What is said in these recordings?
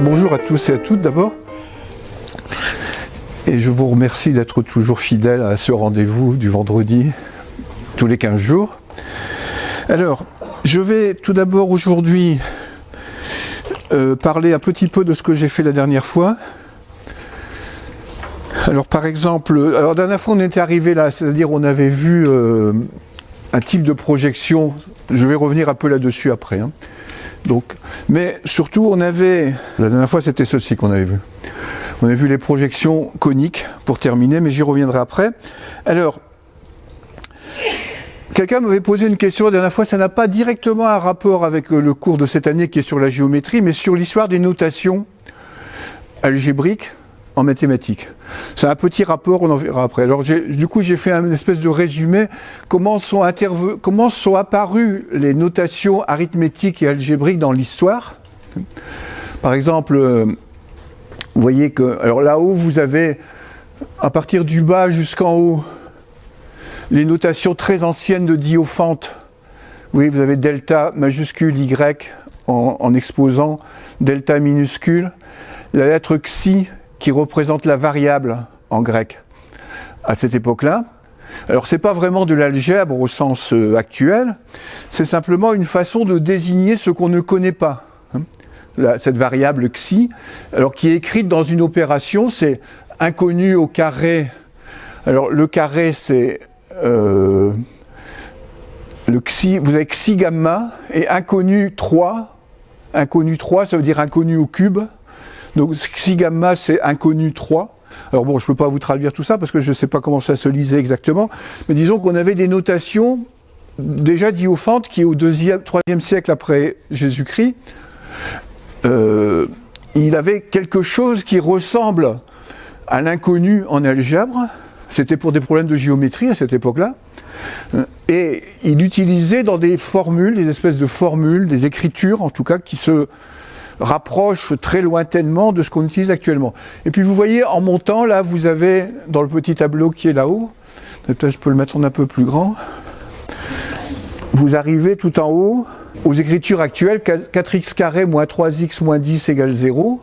Bonjour à tous et à toutes d'abord. Et je vous remercie d'être toujours fidèles à ce rendez-vous du vendredi, tous les 15 jours. Alors, je vais tout d'abord aujourd'hui parler un petit peu de ce que j'ai fait la dernière fois. Alors par exemple, la dernière fois on était arrivé là, c'est-à-dire on avait vu un type de projection, je vais revenir un peu là-dessus après. Donc, mais surtout on avait, la dernière fois c'était ceci qu'on avait vu. On a vu les projections coniques pour terminer, mais j'y reviendrai après. Alors, quelqu'un m'avait posé une question la dernière fois, ça n'a pas directement un rapport avec le cours de cette année qui est sur la géométrie, mais sur l'histoire des notations algébriques en mathématiques. C'est un petit rapport, on en verra après. Alors du coup j'ai fait une espèce de résumé, comment sont apparues les notations arithmétiques et algébriques dans l'histoire. Par exemple, vous voyez que, alors là-haut vous avez, à partir du bas jusqu'en haut, les notations très anciennes de Diophante. Oui, vous avez delta majuscule Y en exposant delta minuscule, la lettre xi qui représente la variable en grec à cette époque-là. Alors c'est pas vraiment de l'algèbre au sens actuel, c'est simplement une façon de désigner ce qu'on ne connaît pas. Cette variable xi, alors qui est écrite dans une opération, c'est inconnu au carré. Alors le carré c'est le xi, vous avez xi gamma et inconnu 3. Inconnu 3, ça veut dire inconnu au cube. Donc xi gamma c'est inconnu 3. Alors bon, je ne peux pas vous traduire tout ça parce que je ne sais pas comment ça se lisait exactement, mais disons qu'on avait des notations déjà Diophante qui au 3e siècle après Jésus-Christ, il avait quelque chose qui ressemble à l'inconnu en algèbre. C'était pour des problèmes de géométrie à cette époque-là. Et il utilisait dans des formules, des espèces de formules, des écritures en tout cas, qui se rapprochent très lointainement de ce qu'on utilise actuellement. Et puis vous voyez, en montant, là, vous avez, dans le petit tableau qui est là-haut, peut-être je peux le mettre en un peu plus grand, vous arrivez tout en haut aux écritures actuelles, 4x carré moins 3x moins 10 égale 0.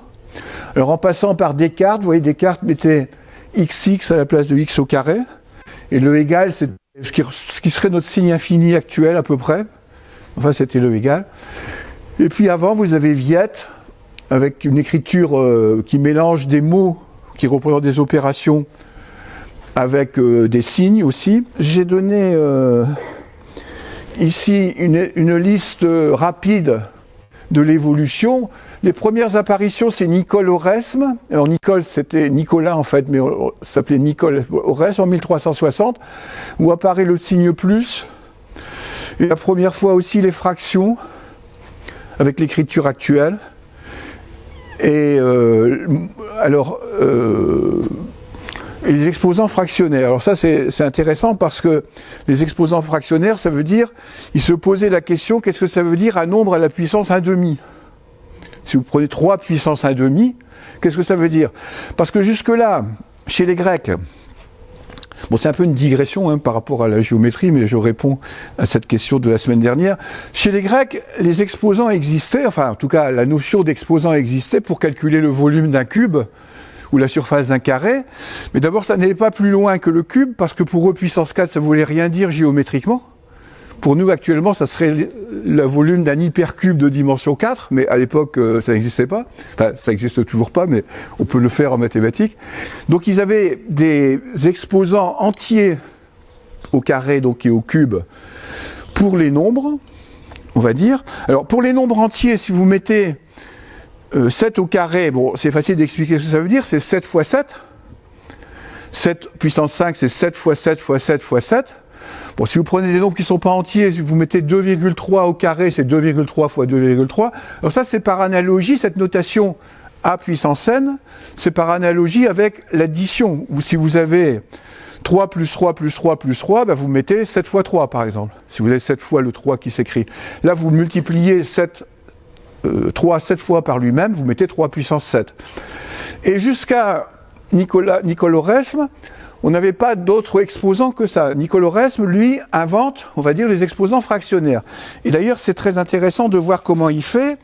Alors en passant par Descartes, vous voyez, Descartes mettait xx à la place de x au carré, et le égal, c'est ce qui serait notre signe infini actuel à peu près. Enfin, c'était le égal. Et puis avant, vous avez Viette, avec une écriture qui mélange des mots qui représentent des opérations avec des signes aussi. J'ai donné ici une liste rapide de l'évolution. Les premières apparitions, c'est Nicole Oresme. Alors Nicole, c'était Nicolas en fait, mais ça s'appelait Nicole Oresme en 1360, où apparaît le signe plus. Et la première fois aussi les fractions, avec l'écriture actuelle. Et et les exposants fractionnaires. Alors ça, c'est intéressant parce que les exposants fractionnaires, ça veut dire, ils se posaient la question, qu'est-ce que ça veut dire un nombre à la puissance 1/2 ? Si vous prenez 3 puissance 1/2, qu'est-ce que ça veut dire ? Parce que jusque-là, chez les Grecs, bon, c'est un peu une digression par rapport à la géométrie, mais je réponds à cette question de la semaine dernière. Chez les Grecs, les exposants existaient, enfin en tout cas la notion d'exposant existait pour calculer le volume d'un cube ou la surface d'un carré, mais d'abord ça n'allait pas plus loin que le cube, parce que pour eux puissance 4 ça voulait rien dire géométriquement. Pour nous actuellement ça serait le volume d'un hypercube de dimension 4, mais à l'époque ça n'existait pas, enfin ça n'existe toujours pas, mais on peut le faire en mathématiques. Donc ils avaient des exposants entiers au carré donc et au cube pour les nombres, on va dire. Alors pour les nombres entiers, si vous mettez 7 au carré, bon, c'est facile d'expliquer ce que ça veut dire, c'est 7 fois 7. 7 puissance 5, c'est 7 fois 7 fois 7 fois 7. Bon, si vous prenez des nombres qui ne sont pas entiers, si vous mettez 2,3 au carré, c'est 2,3 fois 2,3. Alors ça, c'est par analogie, cette notation a puissance n, c'est par analogie avec l'addition. Ou si vous avez 3 plus 3 plus 3 plus 3, ben vous mettez 7 fois 3, par exemple. Si vous avez 7 fois le 3 qui s'écrit. Là, vous multipliez 3 7 fois par lui-même, vous mettez 3 puissance 7. Et jusqu'à Nicole Oresme, on n'avait pas d'autres exposants que ça. Nicole Oresme, lui, invente, on va dire, les exposants fractionnaires. Et d'ailleurs, c'est très intéressant de voir comment il fait,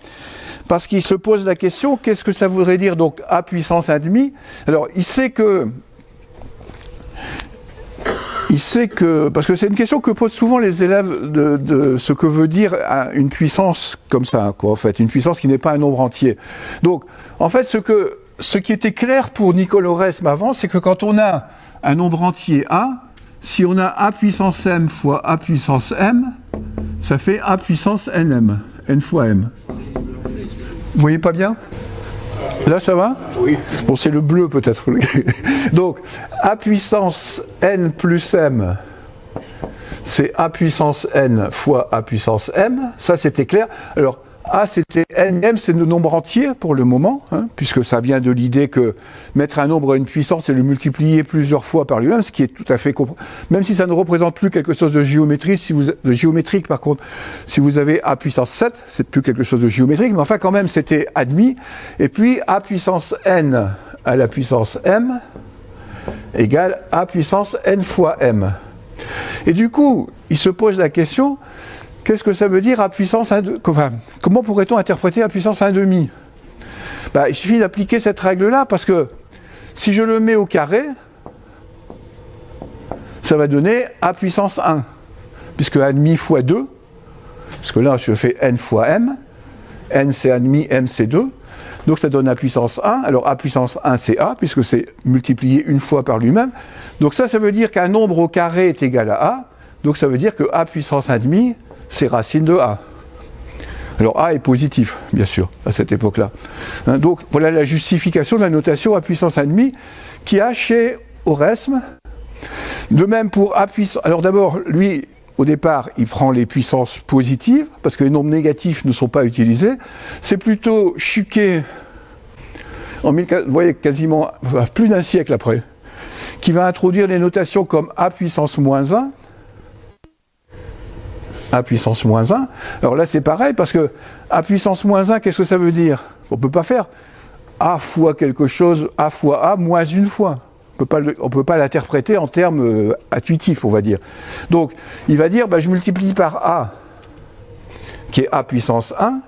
parce qu'il se pose la question, qu'est-ce que ça voudrait dire donc a puissance 1,5 ? Alors, il sait que, parce que c'est une question que posent souvent les élèves de ce que veut dire une puissance comme ça, quoi, en fait, une puissance qui n'est pas un nombre entier. Donc, en fait, ce qui était clair pour Nicole Oresme avant, c'est que quand on a un nombre entier a, si on a a puissance m fois a puissance m, ça fait a puissance nm, n fois m. Vous voyez pas bien ? Là, ça va ? Oui. Bon, c'est le bleu peut-être. Donc, a puissance n plus m, c'est a puissance n fois a puissance m. Ça, c'était clair. Alors, a, c'était n, m, c'est le nombre entier pour le moment, hein, puisque ça vient de l'idée que mettre un nombre à une puissance, c'est le multiplier plusieurs fois par lui-même, ce qui est tout à fait même si ça ne représente plus quelque chose de géométrique, de géométrique par contre, si vous avez a puissance 7, c'est plus quelque chose de géométrique, mais enfin quand même c'était admis. Et puis a puissance n à la puissance m égale a puissance n fois m. Et du coup, il se pose la question, qu'est-ce que ça veut dire a puissance 1,5 ? Comment pourrait-on interpréter a puissance 1,5 ? Il suffit d'appliquer cette règle-là, parce que si je le mets au carré, ça va donner a puissance 1, puisque 1,5 fois 2, parce que là je fais n fois m, n c'est 1,5, m c'est 2, donc ça donne a puissance 1, alors a puissance 1 c'est a, puisque c'est multiplié une fois par lui-même, donc ça veut dire qu'un nombre au carré est égal à a, donc ça veut dire que a puissance 1,5, c'est racine de a. Alors a est positif, bien sûr, à cette époque-là. Hein, donc voilà la justification de la notation a puissance 1,5 qui a chez Oresme. De même pour a puissance... Alors d'abord, lui, au départ, il prend les puissances positives, parce que les nombres négatifs ne sont pas utilisés. C'est plutôt Chuquet, vous voyez, quasiment plus d'un siècle après, qui va introduire les notations comme a puissance moins 1, a puissance moins 1. Alors là, c'est pareil, parce que a puissance moins 1, qu'est-ce que ça veut dire ? On ne peut pas faire a fois quelque chose, a fois a moins une fois. On ne peut pas l'interpréter en termes intuitifs, on va dire. Donc, il va dire, je multiplie par a, qui est a puissance 1,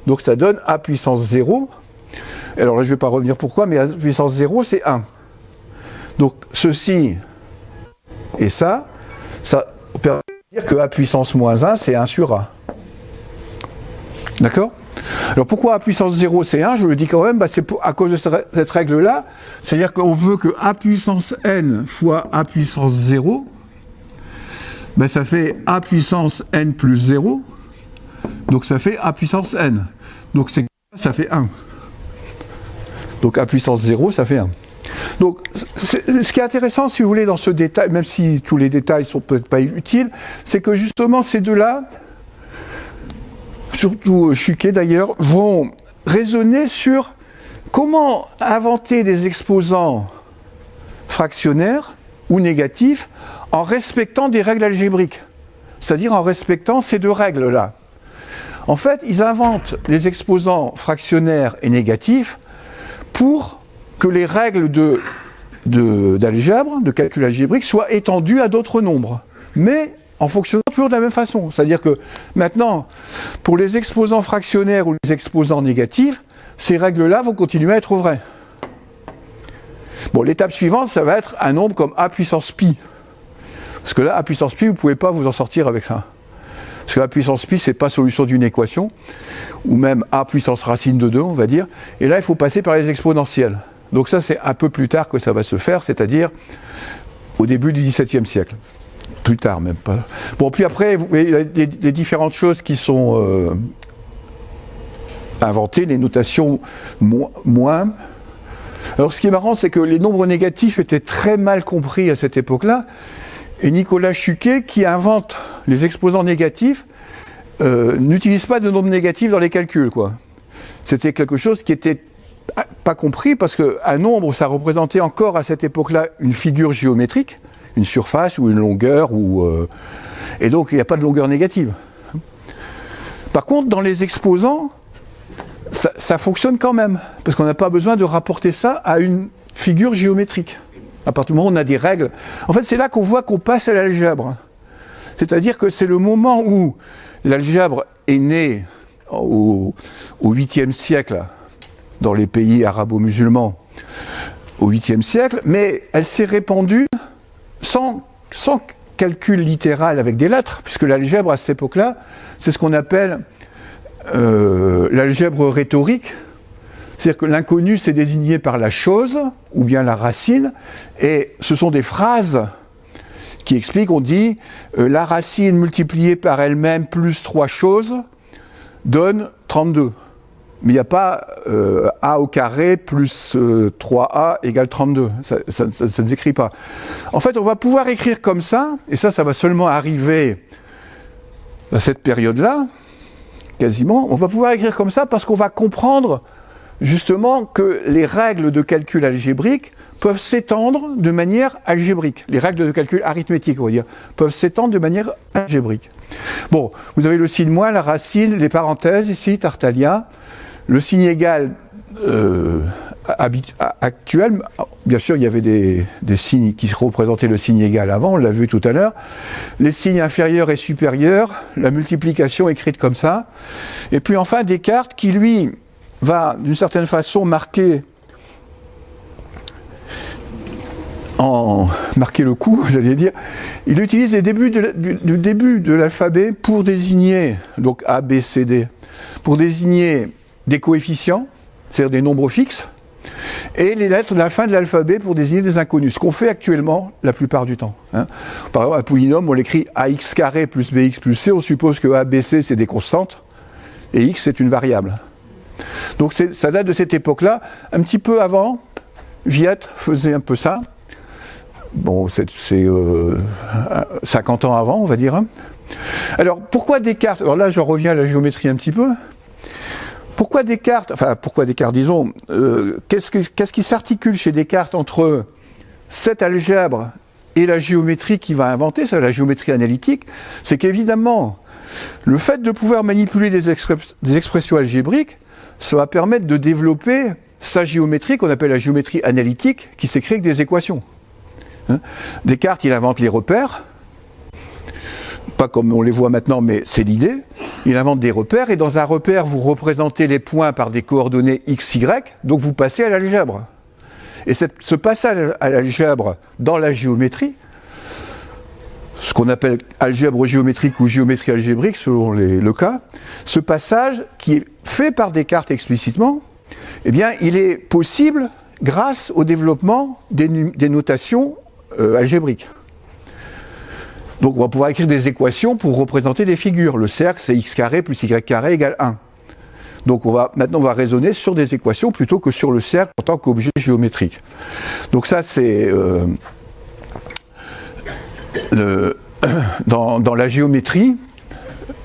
donc ça donne a puissance 0. Alors là, je ne vais pas revenir pourquoi, mais a puissance 0, c'est 1. Donc, ceci et ça permet dire que a puissance moins 1, c'est 1 sur a. D'accord ? Alors pourquoi a puissance 0, c'est 1 ? Je le dis quand même, c'est à cause de cette règle-là. C'est-à-dire qu'on veut que a puissance n fois a puissance 0, ça fait a puissance n plus 0, donc ça fait a puissance n. Donc ça fait 1. Donc a puissance 0, ça fait 1. Donc, ce qui est intéressant, si vous voulez, dans ce détail, même si tous les détails ne sont peut-être pas utiles, c'est que justement ces deux-là, surtout Chuquet d'ailleurs, vont raisonner sur comment inventer des exposants fractionnaires ou négatifs en respectant des règles algébriques, c'est-à-dire en respectant ces deux règles-là. En fait, ils inventent les exposants fractionnaires et négatifs pour que les règles d'algèbre, de calcul algébrique, soient étendues à d'autres nombres, mais en fonctionnant toujours de la même façon. C'est-à-dire que maintenant, pour les exposants fractionnaires ou les exposants négatifs, ces règles-là vont continuer à être vraies. Bon, l'étape suivante, ça va être un nombre comme a puissance pi. Parce que là, a puissance pi, vous ne pouvez pas vous en sortir avec ça. Parce que a puissance pi, c'est pas solution d'une équation, ou même a puissance racine de 2, on va dire. Et là, il faut passer par les exponentielles. Donc ça, c'est un peu plus tard que ça va se faire, c'est-à-dire au début du XVIIe siècle. Plus tard, même pas. Bon, puis après, vous voyez, les différentes choses qui sont inventées, les notations moins. Alors, ce qui est marrant, c'est que les nombres négatifs étaient très mal compris à cette époque-là. Et Nicolas Chuquet, qui invente les exposants négatifs, n'utilise pas de nombres négatifs dans les calculs, quoi. C'était quelque chose qui était pas compris, parce qu'un nombre, ça représentait encore à cette époque-là une figure géométrique, une surface ou une longueur, et donc il n'y a pas de longueur négative. Par contre, dans les exposants, ça fonctionne quand même, parce qu'on n'a pas besoin de rapporter ça à une figure géométrique. À partir du moment où on a des règles. En fait, c'est là qu'on voit qu'on passe à l'algèbre. C'est-à-dire que c'est le moment où l'algèbre est née au 8e siècle dans les pays arabo-musulmans, au 8e siècle, mais elle s'est répandue sans calcul littéral avec des lettres, puisque l'algèbre à cette époque-là, c'est ce qu'on appelle l'algèbre rhétorique, c'est-à-dire que l'inconnu c'est désigné par la chose, ou bien la racine, et ce sont des phrases qui expliquent, on dit, la racine multipliée par elle-même plus 3 choses donne 32. Mais il n'y a pas a au carré plus 3a égale 32. Ça ne s'écrit pas. En fait, on va pouvoir écrire comme ça, et ça va seulement arriver à cette période-là, quasiment. On va pouvoir écrire comme ça parce qu'on va comprendre justement que les règles de calcul algébrique peuvent s'étendre de manière algébrique. Les règles de calcul arithmétique, on va dire, peuvent s'étendre de manière algébrique. Bon, vous avez le signe moins, la racine, les parenthèses ici, Tartaglia. Le signe égal actuel, bien sûr il y avait des signes qui représentaient le signe égal avant, on l'a vu tout à l'heure. Les signes inférieurs et supérieurs, la multiplication écrite comme ça. Et puis enfin Descartes qui lui va d'une certaine façon marquer le coup, j'allais dire. Il utilise les débuts du début de l'alphabet pour désigner, donc A, B, C, D, pour désigner des coefficients, c'est-à-dire des nombres fixes, et les lettres de la fin de l'alphabet pour désigner des inconnus, ce qu'on fait actuellement la plupart du temps. Hein. Par exemple, un polynôme, on l'écrit ax carré plus bx plus c, on suppose que a, b, c, c'est des constantes, et x, c'est une variable. Donc ça date de cette époque-là. Un petit peu avant, Viette faisait un peu ça. Bon, c'est 50 ans avant, on va dire. Alors, pourquoi Descartes? Alors là, je reviens à la géométrie un petit peu. Pourquoi Descartes, disons, qu'est-ce qui s'articule chez Descartes entre cette algèbre et la géométrie qu'il va inventer, c'est la géométrie analytique? C'est qu'évidemment, le fait de pouvoir manipuler des expressions algébriques, ça va permettre de développer sa géométrie, qu'on appelle la géométrie analytique, qui s'écrit avec des équations. Hein? Descartes, il invente les repères, pas comme on les voit maintenant, mais c'est l'idée. Il invente des repères, et dans un repère, vous représentez les points par des coordonnées x, y, donc vous passez à l'algèbre. Et ce passage à l'algèbre dans la géométrie, ce qu'on appelle algèbre géométrique ou géométrie algébrique, selon le cas, ce passage qui est fait par Descartes explicitement, eh bien, il est possible grâce au développement des notations algébriques. Donc on va pouvoir écrire des équations pour représenter des figures. Le cercle, c'est x carré plus y carré égale 1. Donc maintenant on va raisonner sur des équations plutôt que sur le cercle en tant qu'objet géométrique. Donc ça c'est dans la géométrie,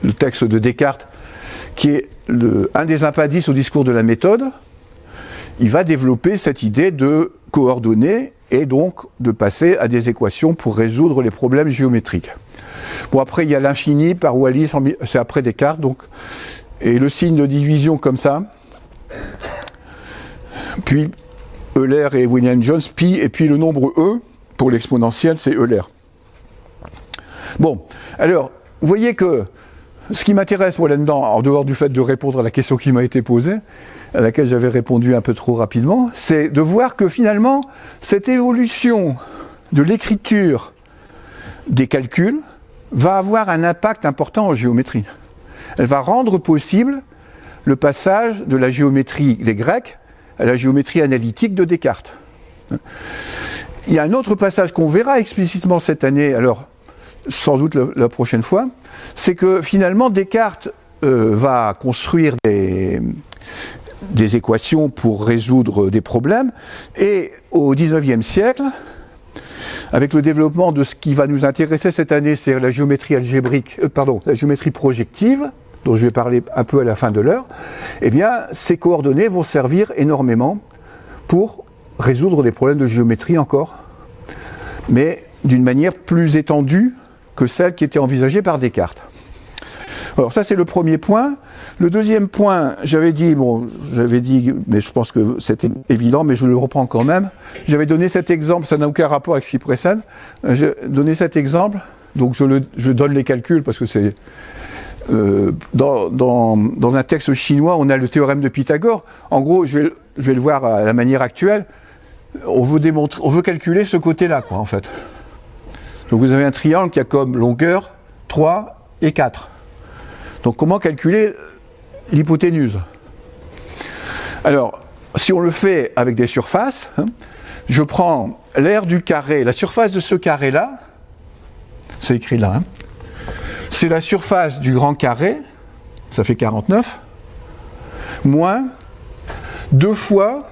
le texte de Descartes, qui est un des appendices au discours de la méthode, il va développer cette idée de coordonnées et donc de passer à des équations pour résoudre les problèmes géométriques. Bon, après il y a l'infini par Wallis, c'est après Descartes, donc, et le signe de division comme ça, puis Euler et William Jones, pi, et puis le nombre e, pour l'exponentielle, c'est Euler. Bon, alors, vous voyez que ce qui m'intéresse, moi, là-dedans, en dehors du fait de répondre à la question qui m'a été posée, à laquelle j'avais répondu un peu trop rapidement, c'est de voir que finalement, cette évolution de l'écriture des calculs va avoir un impact important en géométrie. Elle va rendre possible le passage de la géométrie des Grecs à la géométrie analytique de Descartes. Il y a un autre passage qu'on verra explicitement cette année, alors sans doute la prochaine fois, c'est que finalement Descartes va construire des équations pour résoudre des problèmes, et au XIXe siècle, avec le développement de ce qui va nous intéresser cette année, c'est la géométrie algébrique, la géométrie projective, dont je vais parler un peu à la fin de l'heure, eh bien, ces coordonnées vont servir énormément pour résoudre des problèmes de géométrie encore, mais d'une manière plus étendue que celle qui était envisagée par Descartes. Alors ça c'est le premier point. Le deuxième point, j'avais dit, mais je pense que c'était évident, mais je le reprends quand même. J'avais donné cet exemple, ça n'a aucun rapport avec ce qui précède. J'ai donné cet exemple, donc je donne les calculs parce que dans un texte chinois, on a le théorème de Pythagore. En gros, je vais le voir à la manière actuelle. On veut calculer ce côté-là, quoi, en fait. Donc vous avez un triangle qui a comme longueur 3 et 4. Donc comment calculer l'hypoténuse? Alors, si on le fait avec des surfaces, je prends l'aire du carré, la surface de ce carré-là, c'est écrit là, c'est la surface du grand carré, ça fait 49, moins 2 fois,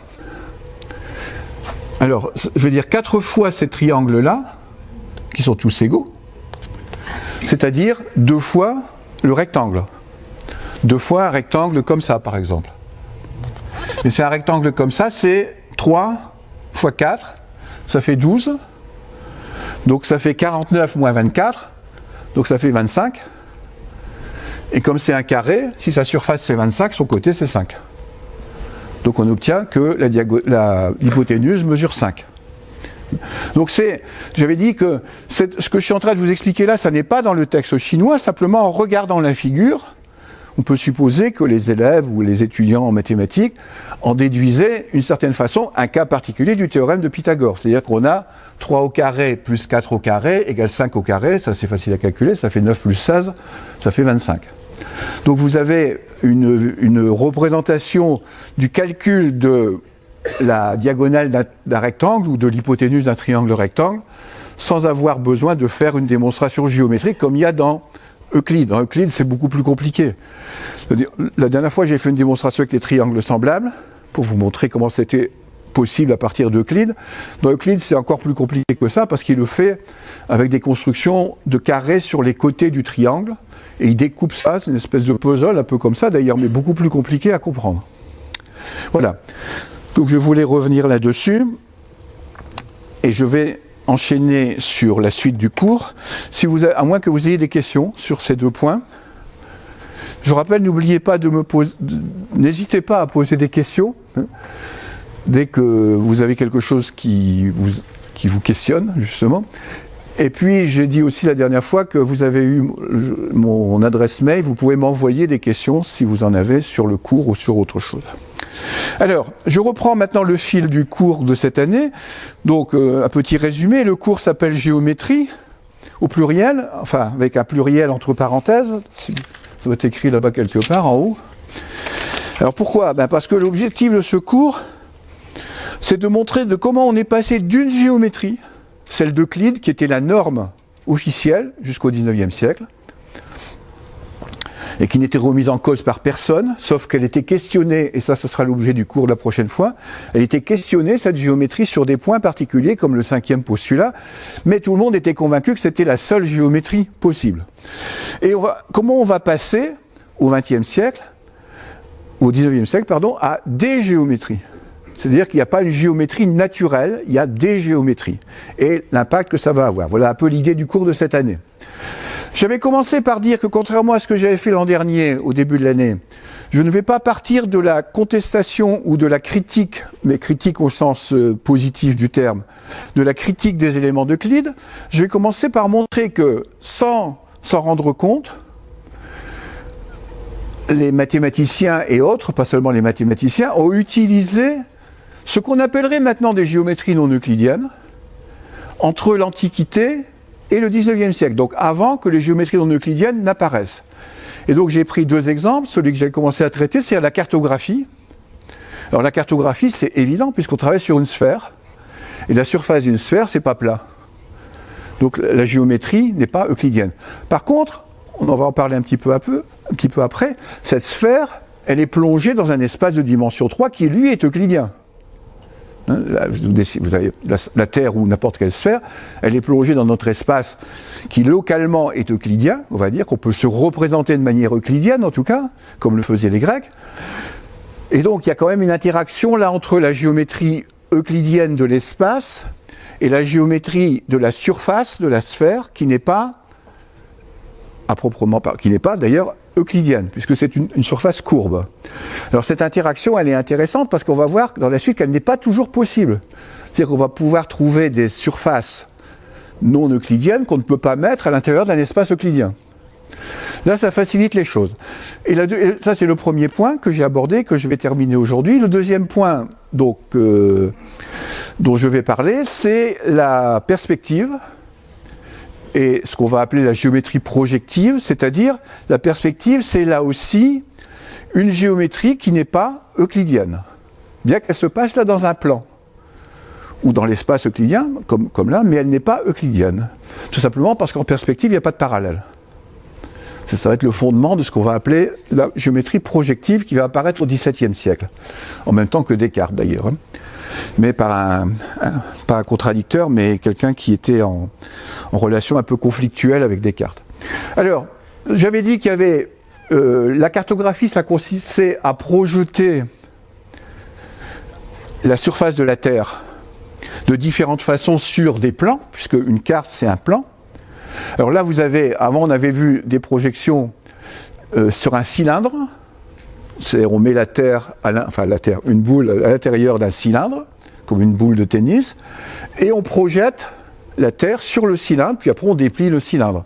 alors je veux dire 4 fois ces triangles-là, qui sont tous égaux, c'est-à-dire 2 fois le rectangle. 2 fois un rectangle comme ça, par exemple. Et c'est un rectangle comme ça, c'est 3 fois 4, ça fait 12. Donc ça fait 49 moins 24, donc ça fait 25. Et comme c'est un carré, si sa surface c'est 25, son côté c'est 5. Donc on obtient que l'hypoténuse mesure 5. Donc j'avais dit que ce que je suis en train de vous expliquer là, ça n'est pas dans le texte chinois, simplement en regardant la figure, on peut supposer que les élèves ou les étudiants en mathématiques en déduisaient d'une certaine façon un cas particulier du théorème de Pythagore. C'est-à-dire qu'on a 3 au carré plus 4 au carré égale 5 au carré, ça c'est facile à calculer, ça fait 9 plus 16, ça fait 25. Donc vous avez une représentation du calcul de la diagonale d'un rectangle ou de l'hypoténuse d'un triangle rectangle sans avoir besoin de faire une démonstration géométrique comme il y a dans Euclide. Dans Euclide, c'est beaucoup plus compliqué. La dernière fois, j'ai fait une démonstration avec les triangles semblables pour vous montrer comment c'était possible à partir d'Euclide. Dans Euclide, c'est encore plus compliqué que ça parce qu'il le fait avec des constructions de carrés sur les côtés du triangle et il découpe ça, c'est une espèce de puzzle un peu comme ça d'ailleurs, mais beaucoup plus compliqué à comprendre. Voilà. Donc je voulais revenir là-dessus et je vais enchaîner sur la suite du cours, à moins que vous ayez des questions sur ces 2 points. Je rappelle, n'hésitez pas à poser des questions dès que vous avez quelque chose qui vous questionne, justement. Et puis, j'ai dit aussi la dernière fois que vous avez eu mon adresse mail, vous pouvez m'envoyer des questions si vous en avez sur le cours ou sur autre chose. Alors, je reprends maintenant le fil du cours de cette année. Donc, un petit résumé. Le cours s'appelle Géométrie, au pluriel, enfin, avec un pluriel entre parenthèses. Ça doit être écrit là-bas quelque part, en haut. Alors, pourquoi? Parce que l'objectif de ce cours, c'est de montrer comment on est passé d'une géométrie, celle d'Euclide, qui était la norme officielle jusqu'au XIXe siècle, et qui n'était remise en cause par personne, sauf qu'elle était questionnée, et ça sera l'objet du cours de la prochaine fois, elle était questionnée, cette géométrie, sur des points particuliers, comme le 5e postulat, mais tout le monde était convaincu que c'était la seule géométrie possible. Et comment on va passer, au XXe siècle, au XIXe siècle, pardon, à des géométries? C'est-à-dire qu'il n'y a pas une géométrie naturelle, il y a des géométries. Et l'impact que ça va avoir. Voilà un peu l'idée du cours de cette année. J'avais commencé par dire que contrairement à ce que j'avais fait l'an dernier, au début de l'année, je ne vais pas partir de la contestation ou de la critique, mais critique au sens positif du terme, de la critique des éléments d'Euclide. Je vais commencer par montrer que, sans s'en rendre compte, les mathématiciens et autres, pas seulement les mathématiciens, ont utilisé ce qu'on appellerait maintenant des géométries non euclidiennes entre l'Antiquité et le XIXe siècle, donc avant que les géométries non euclidiennes n'apparaissent. Et donc j'ai pris 2 exemples. Celui que j'ai commencé à traiter, c'est la cartographie. Alors la cartographie, c'est évident puisqu'on travaille sur une sphère, et la surface d'une sphère, c'est pas plat. Donc la géométrie n'est pas euclidienne. Par contre, on en va en parler un petit peu après, cette sphère, elle est plongée dans un espace de dimension 3 qui, lui, est euclidien. Vous avez la Terre ou n'importe quelle sphère, elle est plongée dans notre espace qui localement est euclidien, on va dire qu'on peut se représenter de manière euclidienne en tout cas, comme le faisaient les Grecs. Et donc il y a quand même une interaction là entre la géométrie euclidienne de l'espace et la géométrie de la surface de la sphère qui n'est pas d'ailleurs euclidienne, puisque c'est une surface courbe. Alors cette interaction, elle est intéressante parce qu'on va voir dans la suite qu'elle n'est pas toujours possible. C'est-à-dire qu'on va pouvoir trouver des surfaces non euclidiennes qu'on ne peut pas mettre à l'intérieur d'un espace euclidien. Là, ça facilite les choses. Et ça, c'est le premier point que j'ai abordé, que je vais terminer aujourd'hui. Le deuxième point donc, dont je vais parler, c'est la perspective et ce qu'on va appeler la géométrie projective, c'est-à-dire la perspective, c'est là aussi une géométrie qui n'est pas euclidienne, bien qu'elle se passe là dans un plan ou dans l'espace euclidien, comme là, mais elle n'est pas euclidienne. Tout simplement parce qu'en perspective, il n'y a pas de parallèle. Ça va être le fondement de ce qu'on va appeler la géométrie projective qui va apparaître au XVIIe siècle, en même temps que Descartes d'ailleurs, hein. Mais pas un contradicteur, mais quelqu'un qui était en relation un peu conflictuelle avec Descartes. Alors, j'avais dit qu'il y avait la cartographie, ça consistait à projeter la surface de la Terre de différentes façons sur des plans, puisque une carte c'est un plan. Alors là, avant on avait vu des projections sur un cylindre, c'est-à-dire on met la Terre, une boule à l'intérieur d'un cylindre, comme une boule de tennis, et on projette la Terre sur le cylindre, puis après on déplie le cylindre.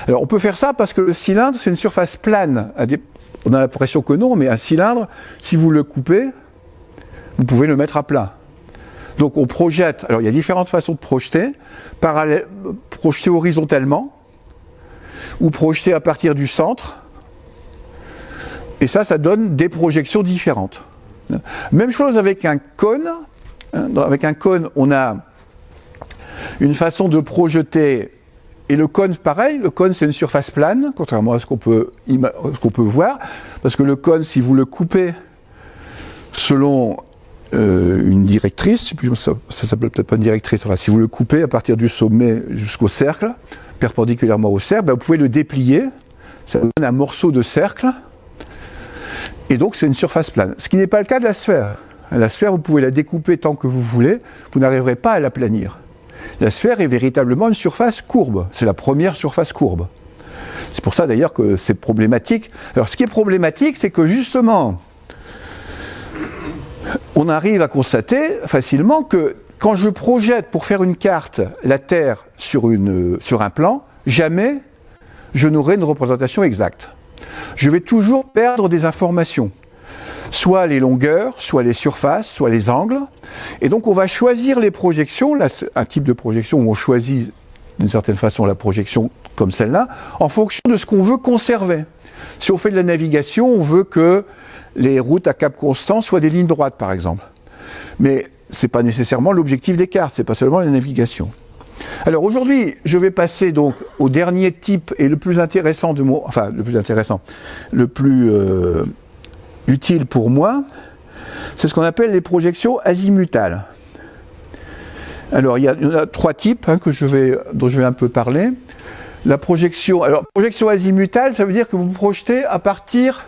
Alors on peut faire ça parce que le cylindre c'est une surface plane. On a l'impression que non, mais un cylindre, si vous le coupez, vous pouvez le mettre à plat. Donc on projette, alors il y a différentes façons de projeter, projeter horizontalement, ou projeter à partir du centre, et ça donne des projections différentes. Même chose avec un cône. Avec un cône, on a une façon de projeter, et le cône, pareil, le cône c'est une surface plane, contrairement à ce qu'on peut voir, parce que le cône, si vous le coupez selon une directrice, ça s'appelle peut-être pas une directrice, enfin, si vous le coupez à partir du sommet jusqu'au cercle, perpendiculairement au cercle, vous pouvez le déplier, ça donne un morceau de cercle, et donc c'est une surface plane. Ce qui n'est pas le cas de la sphère. La sphère, vous pouvez la découper tant que vous voulez, vous n'arriverez pas à l'aplanir. La sphère est véritablement une surface courbe, c'est la première surface courbe. C'est pour ça d'ailleurs que c'est problématique. Alors ce qui est problématique, c'est que justement, on arrive à constater facilement que quand je projette pour faire une carte la Terre sur un plan, jamais je n'aurai une représentation exacte. Je vais toujours perdre des informations. Soit les longueurs, soit les surfaces, soit les angles. Et donc on va choisir les projections, là c'est un type de projection où on choisit d'une certaine façon la projection comme celle-là, en fonction de ce qu'on veut conserver. Si on fait de la navigation, on veut que les routes à cap constant soient des lignes droites par exemple. Mais ce n'est pas nécessairement l'objectif des cartes, c'est pas seulement la navigation. Alors aujourd'hui, je vais passer donc au dernier type et le plus intéressant le plus utile pour moi, c'est ce qu'on appelle les projections azimutales. Alors il y en a trois types dont je vais un peu parler. La projection azimutale, ça veut dire que vous projetez à partir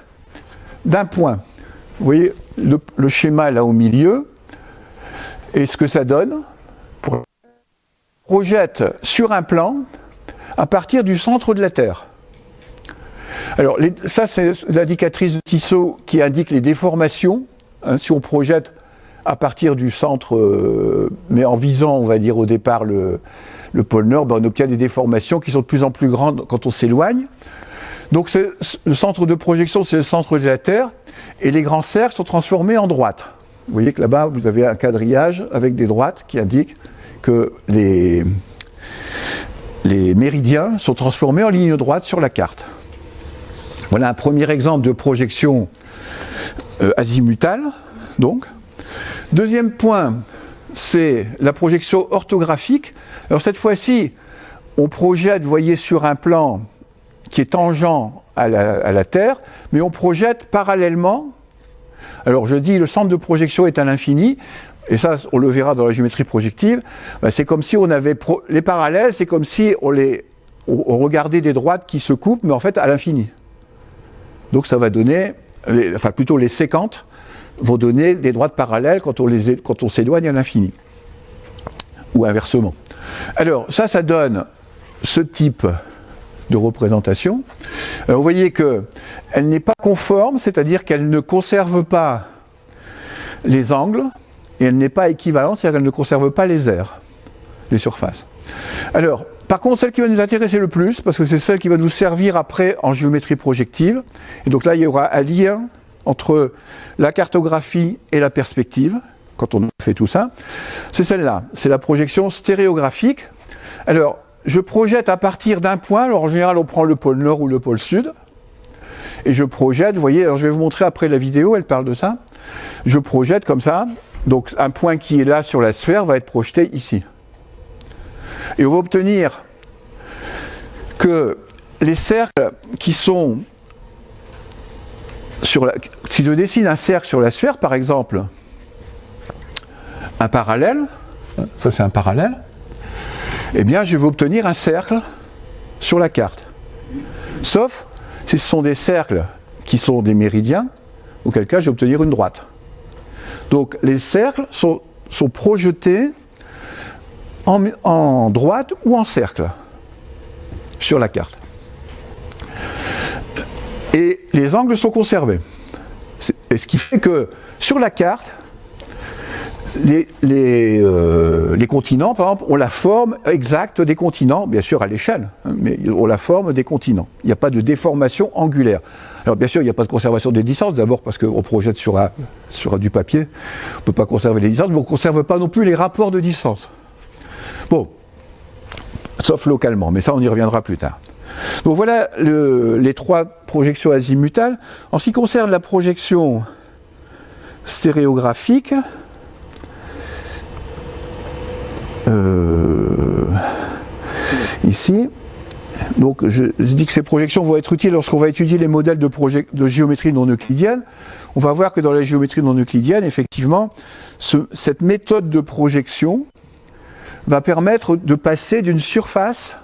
d'un point. Vous voyez le schéma là au milieu, et ce que ça donne, projette sur un plan à partir du centre de la Terre. Alors, ça, c'est l'indicatrice de Tissot qui indique les déformations. Si on projette à partir du centre, mais en visant, on va dire, au départ, le pôle Nord, on obtient des déformations qui sont de plus en plus grandes quand on s'éloigne. Donc, le centre de projection, c'est le centre de la Terre, et les grands cercles sont transformés en droites. Vous voyez que là-bas, vous avez un quadrillage avec des droites qui indiquent que les méridiens sont transformés en lignes droites sur la carte. Voilà un premier exemple de projection azimutale, donc. Deuxième point, c'est la projection orthographique. Alors cette fois-ci, on projette, vous voyez, sur un plan qui est tangent à la Terre, mais on projette parallèlement. Alors je dis, le centre de projection est à l'infini, et ça, on le verra dans la géométrie projective. C'est comme si on avait les parallèles, c'est comme si on regardait des droites qui se coupent, mais en fait à l'infini. Donc ça va donner, plutôt les séquentes vont donner des droites parallèles quand on s'éloigne à l'infini. Ou inversement. Alors ça donne ce type de représentation. Alors vous voyez qu'elle n'est pas conforme, c'est-à-dire qu'elle ne conserve pas les angles, et elle n'est pas équivalente, c'est-à-dire qu'elle ne conserve pas les aires, les surfaces. Alors, par contre, celle qui va nous intéresser le plus, parce que c'est celle qui va nous servir après en géométrie projective, et donc là, il y aura un lien entre la cartographie et la perspective, quand on fait tout ça, c'est celle-là, c'est la projection stéréographique. Alors, je projette à partir d'un point, alors en général, on prend le pôle nord ou le pôle sud, et je projette, vous voyez, alors je vais vous montrer après la vidéo, elle parle de ça, je projette comme ça, donc un point qui est là sur la sphère va être projeté ici. Et on va obtenir que les cercles qui sont sur la... Si je dessine un cercle sur la sphère, par exemple, un parallèle, ça c'est un parallèle, eh bien je vais obtenir un cercle sur la carte. Sauf si ce sont des cercles qui sont des méridiens, auquel cas je vais obtenir une droite. Donc les cercles sont projetés en droite ou en cercle sur la carte. Et les angles sont conservés. Et ce qui fait que sur la carte, les continents, par exemple, ont la forme exacte des continents, bien sûr à l'échelle, hein, mais ont la forme des continents. Il n'y a pas de déformation angulaire. Alors bien sûr, il n'y a pas de conservation des distances, d'abord parce qu'on projette sur du papier, on ne peut pas conserver les distances, mais on ne conserve pas non plus les rapports de distance. Bon, sauf localement, mais ça on y reviendra plus tard. Donc voilà les trois projections azimutales. En ce qui concerne la projection stéréographique, ici, donc je dis que ces projections vont être utiles lorsqu'on va étudier les modèles de géométrie non euclidienne. On va voir que dans la géométrie non euclidienne, effectivement, cette méthode de projection va permettre de passer d'une surface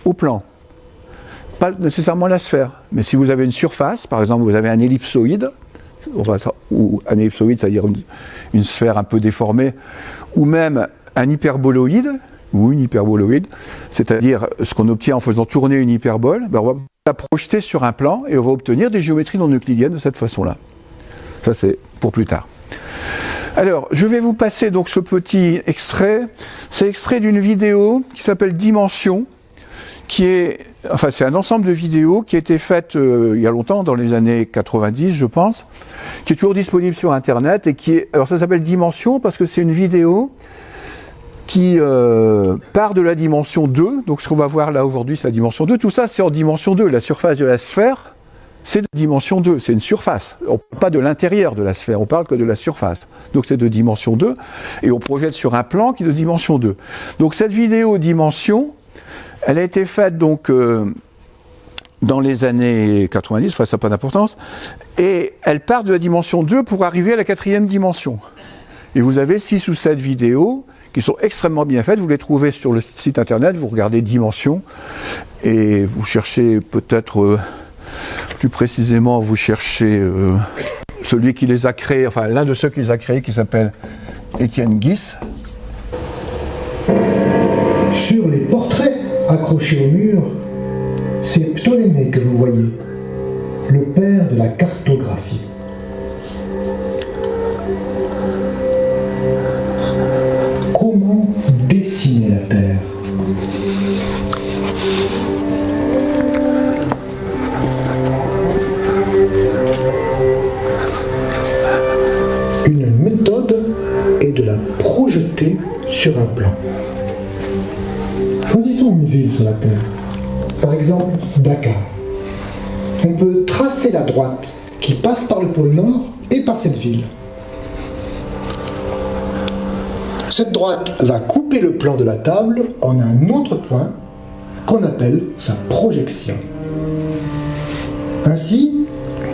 au plan. Pas nécessairement la sphère, mais si vous avez une surface, par exemple vous avez un ellipsoïde, ou un ellipsoïde, c'est-à-dire une sphère un peu déformée, ou même un hyperboloïde, ou une hyperboloïde, c'est-à-dire ce qu'on obtient en faisant tourner une hyperbole, ben on va la projeter sur un plan et on va obtenir des géométries non euclidiennes de cette façon-là. Ça c'est pour plus tard. Alors, je vais vous passer donc ce petit extrait. C'est extrait d'une vidéo qui s'appelle Dimension, c'est un ensemble de vidéos qui a été faite il y a longtemps, dans les années 90, je pense, qui est toujours disponible sur Internet et alors ça s'appelle Dimension parce que c'est une vidéo qui part de la dimension 2. Donc ce qu'on va voir là aujourd'hui, c'est la dimension 2. Tout ça, c'est en dimension 2. La surface de la sphère, c'est de dimension 2, c'est une surface. On ne parle pas de l'intérieur de la sphère, on parle que de la surface. Donc c'est de dimension 2, et on projette sur un plan qui est de dimension 2. Donc cette vidéo Dimension, elle a été faite donc dans les années 90, enfin ça n'a pas d'importance, et elle part de la dimension 2 pour arriver à la 4e dimension. Et vous avez 6 ou 7 vidéos qui sont extrêmement bien faites, vous les trouvez sur le site internet, vous regardez Dimension, et vous cherchez peut-être... plus précisément, vous cherchez celui qui les a créés, enfin l'un de ceux qui les a créés, qui s'appelle Étienne Guis. Sur les portraits accrochés au mur, c'est Ptolémée que vous voyez, le père de la cartographie. Comment dessiner la Terre ? Une méthode est de la projeter sur un plan. Choisissons une ville sur la Terre. Par exemple, Dakar. On peut tracer la droite qui passe par le pôle Nord et par cette ville. Cette droite va couper le plan de la table en un autre point qu'on appelle sa projection. Ainsi,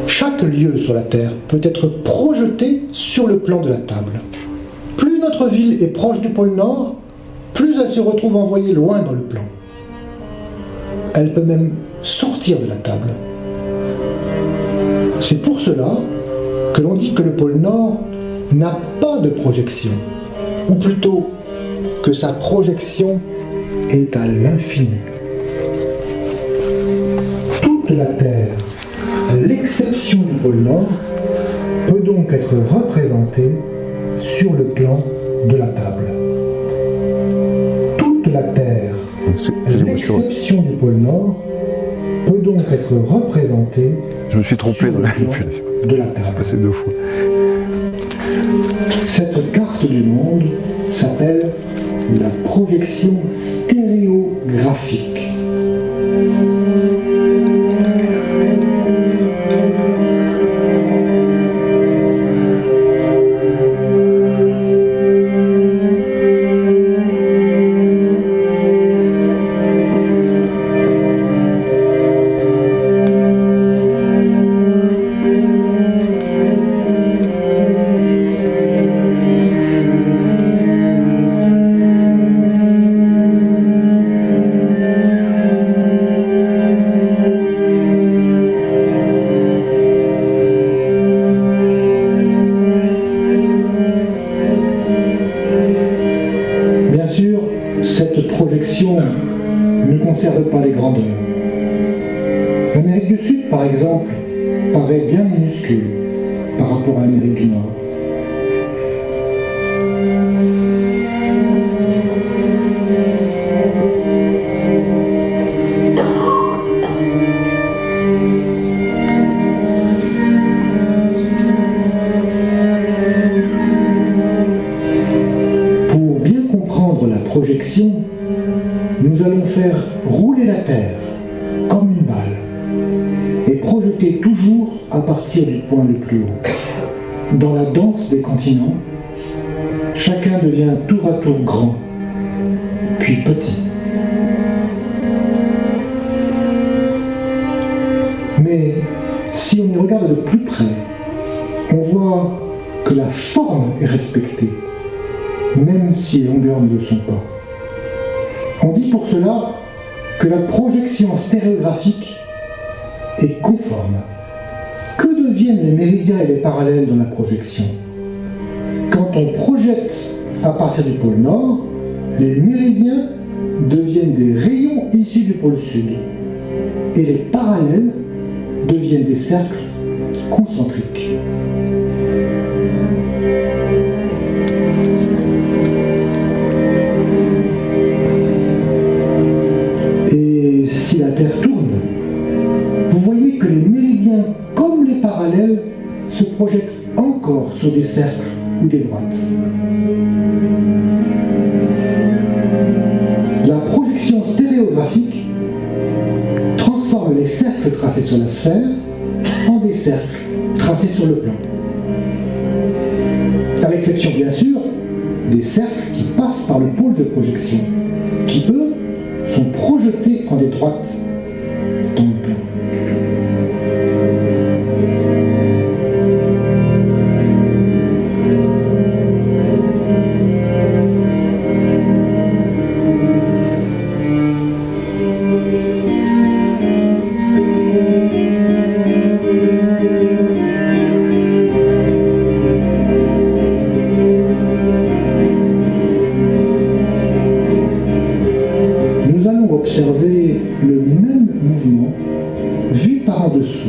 chaque lieu sur la Terre peut être projeté sur le plan de la table. Plus notre ville est proche du pôle Nord, plus elle se retrouve envoyée loin dans le plan. Elle peut même sortir de la table. C'est pour cela que l'on dit que le pôle Nord n'a pas de projection, ou plutôt que sa projection est à l'infini. Toute la Terre, à l'exception du pôle Nord, peut donc être représentée sur le plan de la table. Toute la Terre, L'exception du pôle Nord peut donc être représentée. Je me suis trompé dans la manipulation de la table. C'est passé 2 fois. Cette carte du monde s'appelle la projection stéréographique. Cette projection ne conserve pas les grandeurs. L'Amérique du Sud, par exemple, paraît bien minuscule par rapport à l'Amérique du Nord. Projection, nous allons faire rouler la Terre comme une balle et projeter toujours à partir du point le plus haut. Dans la danse des continents, chacun devient tour à tour grand, puis petit. Mais si on y regarde de plus près, on voit que la forme est respectée, même si les longueurs ne le sont pas. On dit pour cela que la projection stéréographique est conforme. Que deviennent les méridiens et les parallèles dans la projection? Quand on projette à partir du pôle Nord, les méridiens deviennent des rayons issus du pôle Sud et les parallèles deviennent des cercles concentriques. Si la Terre tourne, vous voyez que les méridiens, comme les parallèles, se projettent encore sur des cercles ou des droites. La projection stéréographique transforme les cercles tracés sur la sphère en des cercles tracés sur le plan. À l'exception, bien sûr, des cercles qui passent par le pôle de projection, qui, eux, sont projetés en des droites dans le plan. Observer le même mouvement vu par en dessous.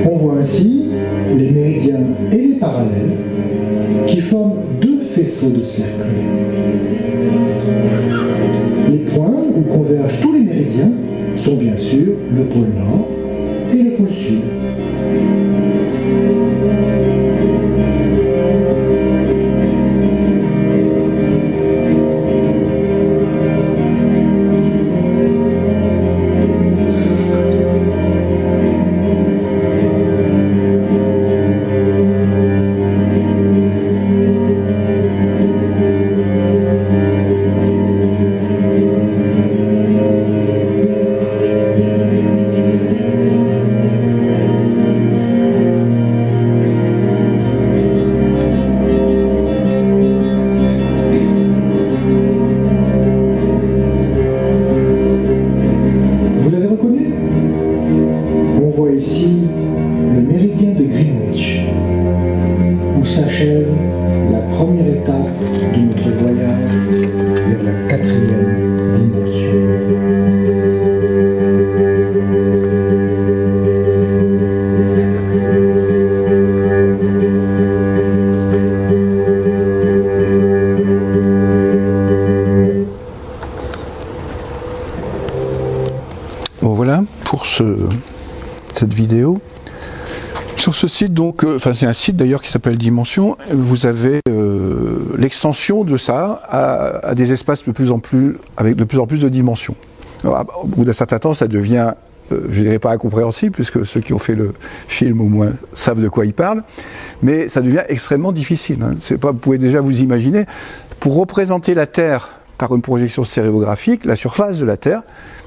On voit ainsi les méridiens et les parallèles qui forment deux faisceaux de cercles. Les points où convergent tous les méridiens sont bien sûr le pôle Nord et le pôle Sud. cette vidéo. Sur ce site, donc, c'est un site d'ailleurs qui s'appelle Dimension, vous avez l'extension de ça à des espaces avec de plus en plus de dimensions. Alors, au bout d'un certain temps, ça devient, je dirais pas incompréhensible, puisque ceux qui ont fait le film au moins savent de quoi ils parlent, mais ça devient extrêmement difficile. Hein. Vous pouvez déjà vous imaginer, pour représenter la Terre par une projection stéréographique, la surface de la Terre,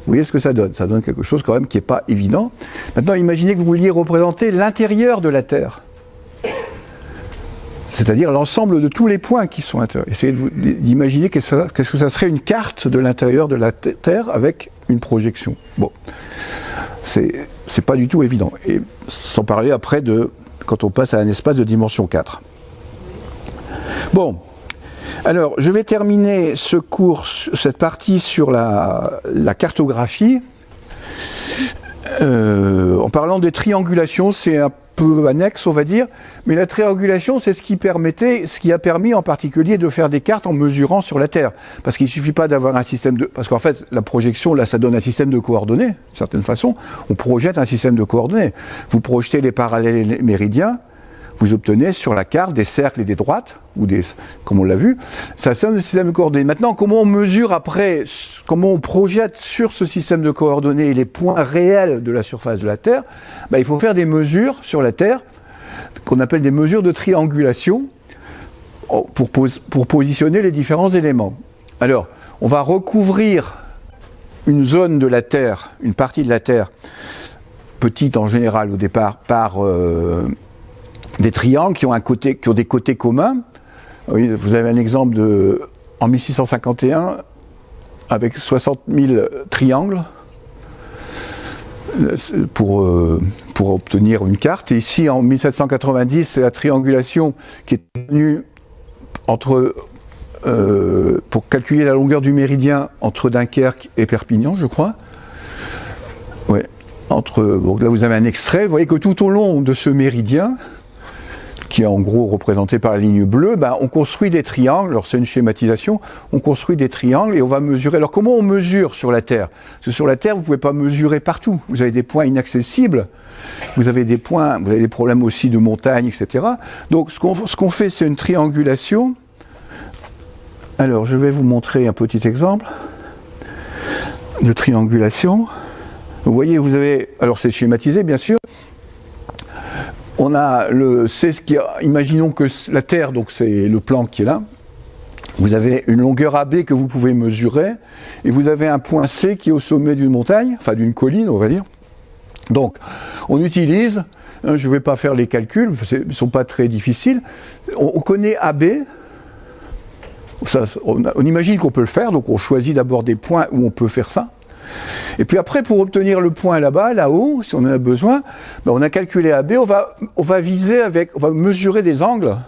vous voyez ce que ça donne. Ça donne quelque chose quand même qui n'est pas évident. Maintenant, imaginez que vous vouliez représenter l'intérieur de la Terre. C'est-à-dire l'ensemble de tous les points qui sont intérieurs. Essayez d'imaginer qu'est-ce que ça serait une carte de l'intérieur de la Terre avec une projection. Bon, c'est pas du tout évident. Et sans parler après de quand on passe à un espace de dimension 4. Bon. Alors, je vais terminer ce cours, cette partie sur la cartographie, en parlant des triangulations. C'est un peu annexe, on va dire, mais la triangulation, c'est ce qui a permis en particulier de faire des cartes en mesurant sur la Terre. Parce qu'il ne suffit pas d'avoir un système de... Parce qu'en fait, la projection, là, ça donne un système de coordonnées, d'une certaine façon. On projette un système de coordonnées. Vous projetez les parallèles et les méridiens, vous obtenez sur la carte des cercles et des droites, ou comme on l'a vu, ça donne le système de coordonnées. Maintenant, comment on mesure après, comment on projette sur ce système de coordonnées les points réels de la surface de la Terre? Il faut faire des mesures sur la Terre, qu'on appelle des mesures de triangulation, pour positionner les différents éléments. Alors, on va recouvrir une zone de la Terre, une partie de la Terre, petite en général au départ, par... des triangles qui ont des côtés communs. Oui, vous avez un exemple en 1651 avec 60 000 triangles pour obtenir une carte. Et ici, en 1790, c'est la triangulation qui est tenue pour calculer la longueur du méridien entre Dunkerque et Perpignan, je crois. Ouais. Donc là, vous avez un extrait. Vous voyez que tout au long de ce méridien, qui est en gros représenté par la ligne bleue, on construit des triangles. Alors c'est une schématisation, on construit des triangles et on va mesurer. Alors comment on mesure sur la Terre? Parce que sur la Terre, vous ne pouvez pas mesurer partout. Vous avez des points inaccessibles, vous avez des problèmes aussi de montagne, etc. Donc ce qu'on fait, c'est une triangulation. Alors je vais vous montrer un petit exemple de triangulation. Vous voyez, alors c'est schématisé bien sûr. On a imaginons que la Terre, donc c'est le plan qui est là. Vous avez une longueur AB que vous pouvez mesurer, et vous avez un point C qui est au sommet d'une montagne, enfin d'une colline, on va dire. Donc, on utilise, je ne vais pas faire les calculs, ils ne sont pas très difficiles. On connaît AB, on imagine qu'on peut le faire, donc on choisit d'abord des points où on peut faire ça. Et puis après, pour obtenir le point là-bas, là-haut, si on en a besoin, on a calculé AB, on va mesurer des angles.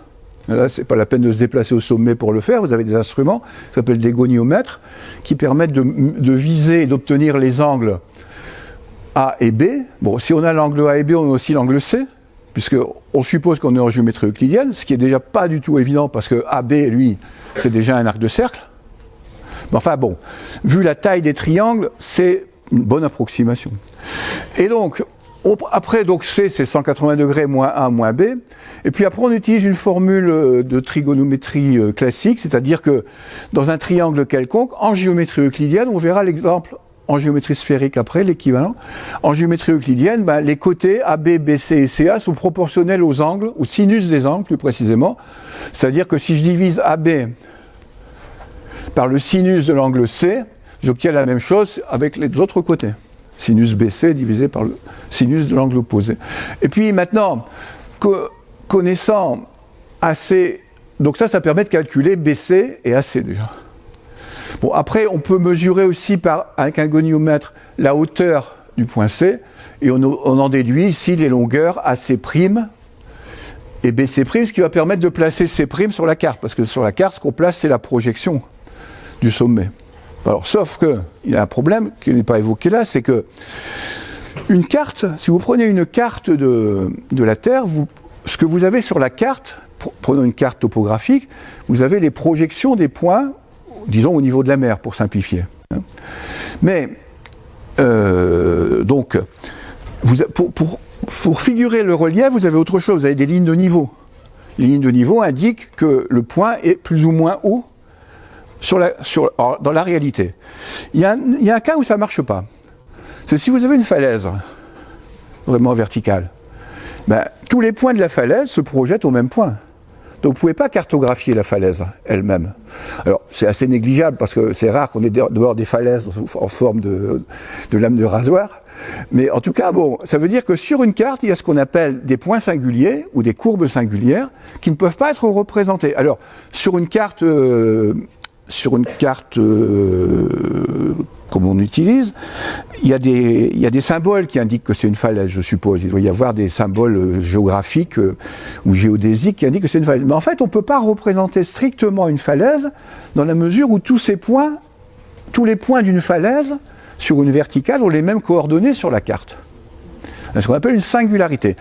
Là, c'est pas la peine de se déplacer au sommet pour le faire. Vous avez des instruments, qui s'appellent des goniomètres, qui permettent de viser et d'obtenir les angles A et B. Bon, si on a l'angle A et B, on a aussi l'angle C, puisqu'on suppose qu'on est en géométrie euclidienne, ce qui est déjà pas du tout évident, parce que AB, lui, c'est déjà un arc de cercle. Mais enfin bon, vu la taille des triangles, c'est une bonne approximation. Et donc, après, C, c'est 180 degrés moins A moins B. Et puis après, on utilise une formule de trigonométrie classique, c'est-à-dire que dans un triangle quelconque, en géométrie euclidienne, on verra l'exemple en géométrie sphérique après, l'équivalent. En géométrie euclidienne, les côtés AB, BC et CA sont proportionnels aux angles, au sinus des angles plus précisément. C'est-à-dire que si je divise AB par le sinus de l'angle C, j'obtiens la même chose avec les autres côtés. Sinus BC divisé par le sinus de l'angle opposé. Et puis maintenant, connaissant AC, donc ça permet de calculer BC et AC déjà. Bon, après, on peut mesurer aussi avec un goniomètre la hauteur du point C, et on en déduit ici les longueurs AC' et BC', ce qui va permettre de placer C' sur la carte, parce que sur la carte, ce qu'on place, c'est la projection du sommet. Alors, sauf qu'il y a un problème qui n'est pas évoqué là, c'est que une carte, si vous prenez une carte de la Terre, ce que vous avez sur la carte, prenons une carte topographique, vous avez les projections des points, disons au niveau de la mer, pour simplifier. Mais, donc, pour figurer le relief, vous avez autre chose, vous avez des lignes de niveau. Les lignes de niveau indiquent que le point est plus ou moins haut dans la réalité. Il y a un cas où ça ne marche pas. C'est si vous avez une falaise vraiment verticale, tous les points de la falaise se projettent au même point. Donc vous ne pouvez pas cartographier la falaise elle-même. Alors c'est assez négligeable parce que c'est rare qu'on ait dehors des falaises en forme de lame de rasoir. Mais en tout cas, bon, ça veut dire que sur une carte, il y a ce qu'on appelle des points singuliers ou des courbes singulières qui ne peuvent pas être représentés. Alors sur une carte comme on utilise, il y a des symboles qui indiquent que c'est une falaise, je suppose. Il doit y avoir des symboles géographiques ou géodésiques qui indiquent que c'est une falaise. Mais en fait, on ne peut pas représenter strictement une falaise dans la mesure où tous les points d'une falaise sur une verticale ont les mêmes coordonnées sur la carte. C'est ce qu'on appelle une singularité.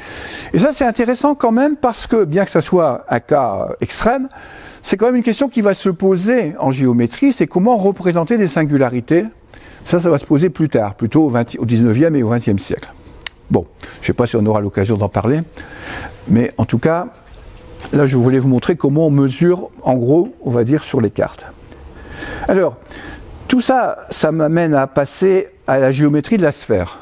Et ça, c'est intéressant quand même parce que, bien que ça soit un cas extrême, c'est quand même une question qui va se poser en géométrie, c'est comment représenter des singularités. Ça va se poser plus tard, plutôt au 19e et au 20e siècle. Bon, je ne sais pas si on aura l'occasion d'en parler, mais en tout cas, là je voulais vous montrer comment on mesure, en gros, on va dire, sur les cartes. Alors, tout ça, ça m'amène à passer à la géométrie de la sphère.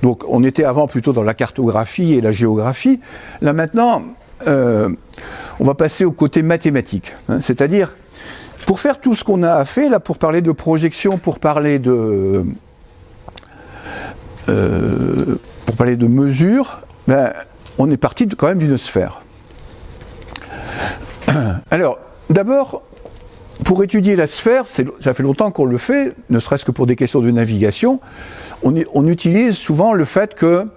Donc, on était avant plutôt dans la cartographie et la géographie. Là maintenant, on va passer au côté mathématique, c'est-à-dire pour faire tout ce qu'on a fait là, pour parler de projection, pour parler de mesure, on est parti quand même d'une sphère. Alors, d'abord, pour étudier la sphère, ça fait longtemps qu'on le fait, ne serait-ce que pour des questions de navigation, on utilise souvent le fait que,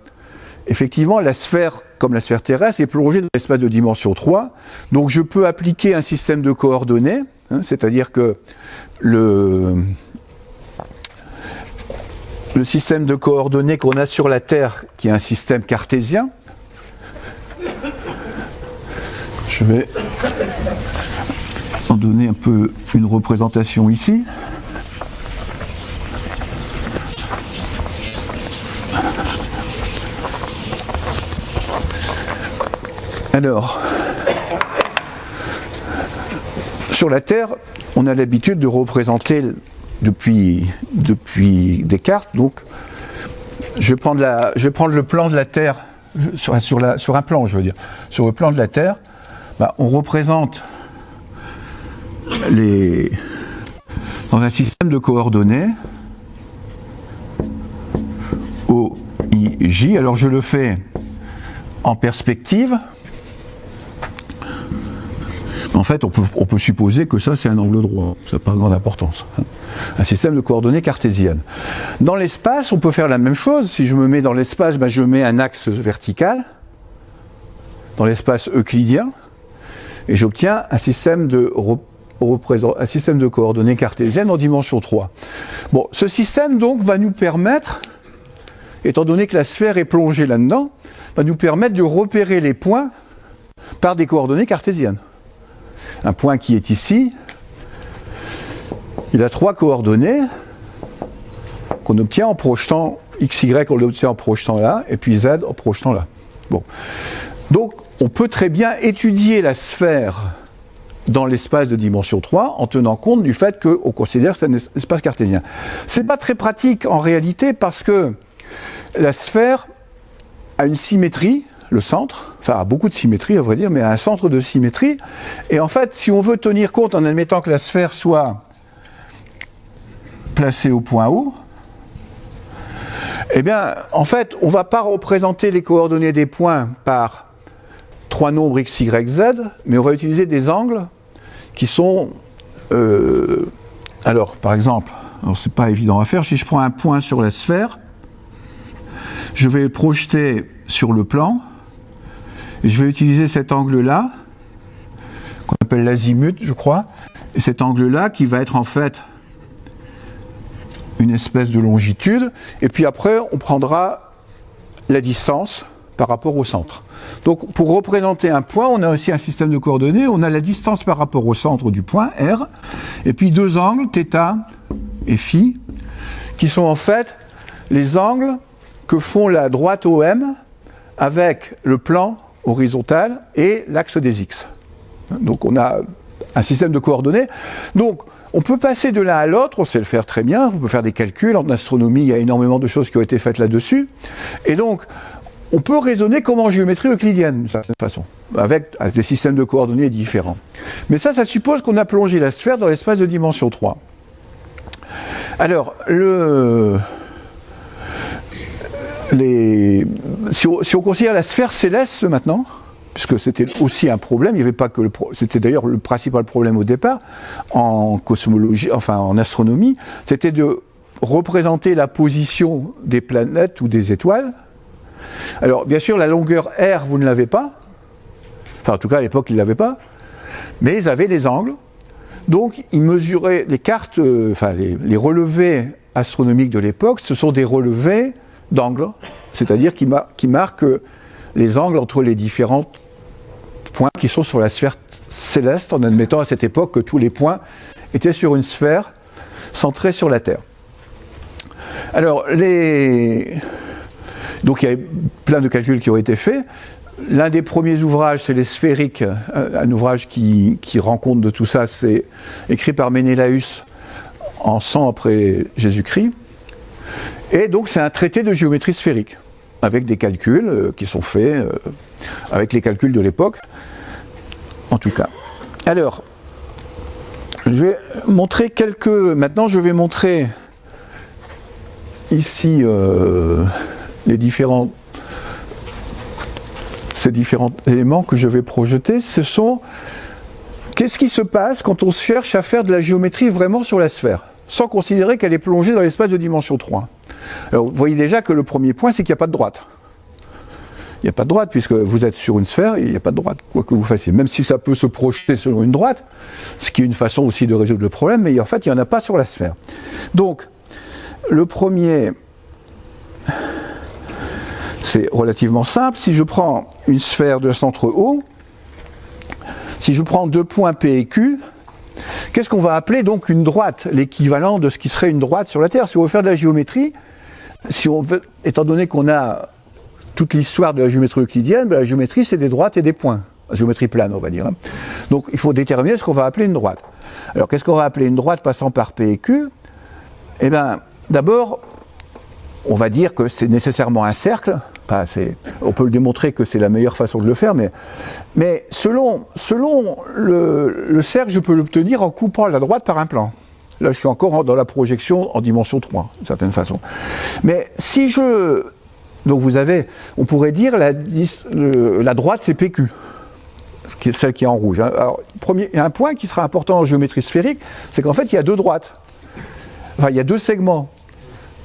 effectivement, la sphère, comme la sphère terrestre, est plongée dans l'espace de dimension 3. Donc je peux appliquer un système de coordonnées, c'est-à-dire que le système de coordonnées qu'on a sur la Terre, qui est un système cartésien, je vais en donner un peu une représentation ici. Alors, sur la Terre, on a l'habitude de représenter depuis Descartes. Donc, je vais prendre le plan de la Terre sur un plan, je veux dire. Sur le plan de la Terre, on représente dans un système de coordonnées O, I, J. Alors, je le fais en perspective. En fait, on peut supposer que ça, c'est un angle droit. Ça n'a pas grande importance. Un système de coordonnées cartésiennes. Dans l'espace, on peut faire la même chose. Si je me mets dans l'espace, je mets un axe vertical dans l'espace euclidien et j'obtiens un système de coordonnées cartésiennes en dimension 3. Bon, ce système, donc, va nous permettre, étant donné que la sphère est plongée là-dedans, va nous permettre de repérer les points par des coordonnées cartésiennes. Un point qui est ici, il a 3 coordonnées qu'on obtient en projetant x, y, on l'obtient en projetant là, et puis z en projetant là. Bon. Donc, on peut très bien étudier la sphère dans l'espace de dimension 3 en tenant compte du fait qu'on considère que c'est un espace cartésien. C'est pas très pratique en réalité parce que la sphère a une symétrie, le centre, enfin a beaucoup de symétrie à vrai dire, mais a un centre de symétrie. Et en fait, si on veut tenir compte en admettant que la sphère soit placée au point O, eh bien, en fait, on ne va pas représenter les coordonnées des points par 3 nombres x, y, z, mais on va utiliser des angles qui sont... alors, par exemple, c'est pas évident à faire, si je prends un point sur la sphère, je vais le projeter sur le plan, et je vais utiliser cet angle-là, qu'on appelle l'azimut, je crois, et cet angle-là qui va être en fait une espèce de longitude, et puis après on prendra la distance par rapport au centre. Donc pour représenter un point, on a aussi un système de coordonnées, on a la distance par rapport au centre du point, R, et puis 2 angles, θ et φ, qui sont en fait les angles que font la droite OM avec le plan horizontal et l'axe des X. Donc on a un système de coordonnées. Donc on peut passer de l'un à l'autre, on sait le faire très bien, on peut faire des calculs, en astronomie il y a énormément de choses qui ont été faites là-dessus. Et donc on peut raisonner comme en géométrie euclidienne, d'une certaine façon, avec des systèmes de coordonnées différents. Mais ça suppose qu'on a plongé la sphère dans l'espace de dimension 3. Alors, si on considère la sphère céleste maintenant, puisque c'était aussi un problème, il n'y avait pas que c'était d'ailleurs le principal problème au départ, en cosmologie, enfin en astronomie, c'était de représenter la position des planètes ou des étoiles. Alors, bien sûr, la longueur R, vous ne l'avez pas. Enfin, en tout cas, à l'époque, ils ne l'avaient pas. Mais ils avaient les angles. Donc, ils mesuraient les cartes, les relevés astronomiques de l'époque, ce sont des relevés d'angles. C'est-à-dire qui marquent les angles entre les différents points qui sont sur la sphère céleste, en admettant à cette époque que tous les points étaient sur une sphère centrée sur la Terre. Alors, donc il y a plein de calculs qui ont été faits. L'un des premiers ouvrages, c'est les Sphériques, un ouvrage qui rend compte de tout ça, c'est écrit par Ménélaüs en 100 après Jésus-Christ. Et donc c'est un traité de géométrie sphérique, avec des calculs qui sont faits, avec les calculs de l'époque, en tout cas. Alors, je vais montrer maintenant je vais montrer ici ces différents éléments que je vais projeter. Qu'est-ce qui se passe quand on cherche à faire de la géométrie vraiment sur la sphère, sans considérer qu'elle est plongée dans l'espace de dimension 3. Alors, vous voyez déjà que le premier point, c'est qu'il n'y a pas de droite. Il n'y a pas de droite, puisque vous êtes sur une sphère, et il n'y a pas de droite, quoi que vous fassiez. Même si ça peut se projeter selon une droite, ce qui est une façon aussi de résoudre le problème, mais en fait, il n'y en a pas sur la sphère. Donc, le premier, c'est relativement simple. Si je prends une sphère de centre O, si je prends deux points P et Q, qu'est-ce qu'on va appeler donc une droite, l'équivalent de ce qui serait une droite sur la Terre? Si on veut faire de la géométrie, étant donné qu'on a toute l'histoire de la géométrie euclidienne, la géométrie c'est des droites et des points, la géométrie plane on va dire. Donc il faut déterminer ce qu'on va appeler une droite. Alors qu'est-ce qu'on va appeler une droite passant par P et Q? Eh bien, d'abord, on va dire que c'est nécessairement un cercle. On peut le démontrer que c'est la meilleure façon de le faire, mais selon le cercle, je peux l'obtenir en coupant la droite par un plan. Là, je suis encore dans la projection en dimension 3, d'une certaine façon. Mais si donc on pourrait dire la droite, c'est PQ, qui est celle qui est en rouge. Alors, il y a un point qui sera important en géométrie sphérique, c'est qu'en fait, il y a deux droites. Enfin, il y a deux segments.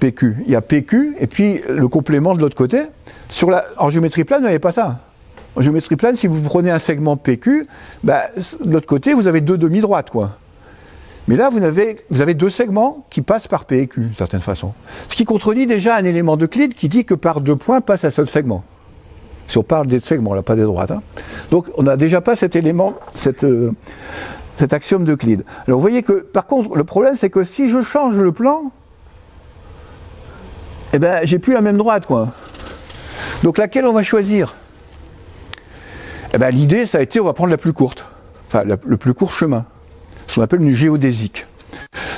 PQ. Il y a PQ et puis le complément de l'autre côté. En géométrie plane, vous n'avez pas ça. En géométrie plane, si vous prenez un segment PQ, de l'autre côté, vous avez deux demi-droites, quoi. Mais là, vous avez deux segments qui passent par P et Q, d'une certaine façon. Ce qui contredit déjà un élément d'Euclide qui dit que par deux points passe un seul segment. Si on parle des segments, là, pas des droites. Donc, on n'a déjà pas cet élément, cet axiome d'Euclide. Alors, vous voyez que, par contre, le problème, c'est que si je change le plan, eh ben, j'ai plus la même droite, quoi. Donc laquelle on va choisir? Eh ben, l'idée, ça a été, on va prendre la plus courte. Enfin, le plus court chemin. Ce qu'on appelle une géodésique.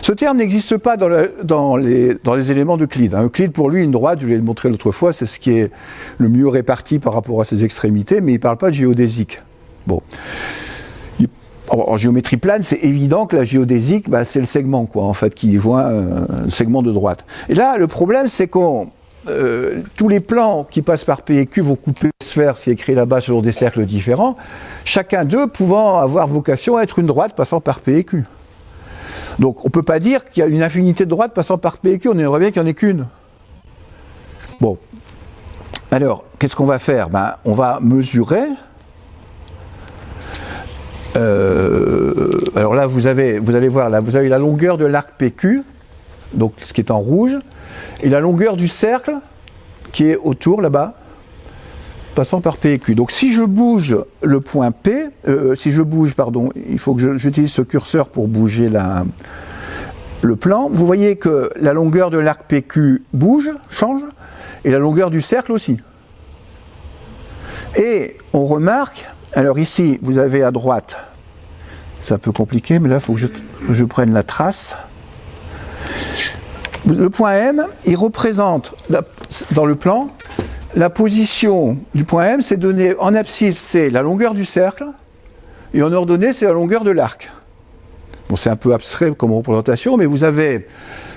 Ce terme n'existe pas dans les éléments d'Euclide. Euclide, pour lui, une droite, je l'ai montré l'autre fois, c'est ce qui est le mieux réparti par rapport à ses extrémités, mais il ne parle pas de géodésique. Bon. En géométrie plane, c'est évident que la géodésique, c'est le segment, quoi, en fait, qui voit un segment de droite. Et là, le problème, c'est que tous les plans qui passent par P et Q vont couper la sphère, c'est écrit là-bas sur des cercles différents, chacun d'eux pouvant avoir vocation à être une droite passant par P et Q. Donc, on ne peut pas dire qu'il y a une infinité de droites passant par P et Q, on aimerait bien qu'il n'y en ait qu'une. Bon. Alors, qu'est-ce qu'on va faire? On va mesurer. Alors là, vous allez voir, là, vous avez la longueur de l'arc PQ, donc ce qui est en rouge, et la longueur du cercle qui est autour là-bas, passant par P et Q. Donc si je bouge le point P, il faut que j'utilise ce curseur pour bouger le plan. Vous voyez que la longueur de l'arc PQ change, et la longueur du cercle aussi. Et on remarque, alors ici, vous avez à droite, c'est un peu compliqué, mais là, il faut que je prenne la trace. Le point M, il représente, dans le plan, la position du point M, c'est donné en abscisse, c'est la longueur du cercle, et en ordonnée, c'est la longueur de l'arc. Bon, c'est un peu abstrait comme représentation, mais vous avez,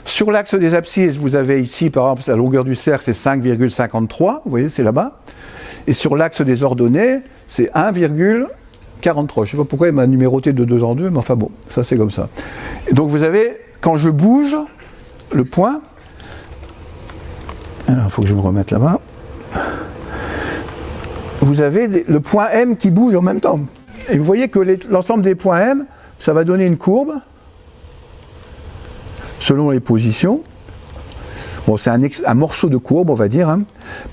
sur l'axe des abscisses, vous avez ici, par exemple, la longueur du cercle, c'est 5,53, vous voyez, c'est là-bas. Et sur l'axe des ordonnées, c'est 1,43. Je ne sais pas pourquoi il m'a numéroté de 2 en 2, mais enfin bon, ça c'est comme ça. Et donc vous avez, quand je bouge le point, alors il faut que je me remette là-bas, vous avez le point M qui bouge en même temps. Et vous voyez que l'ensemble des points M, ça va donner une courbe, selon les positions. Bon, c'est un morceau de courbe, on va dire. Hein.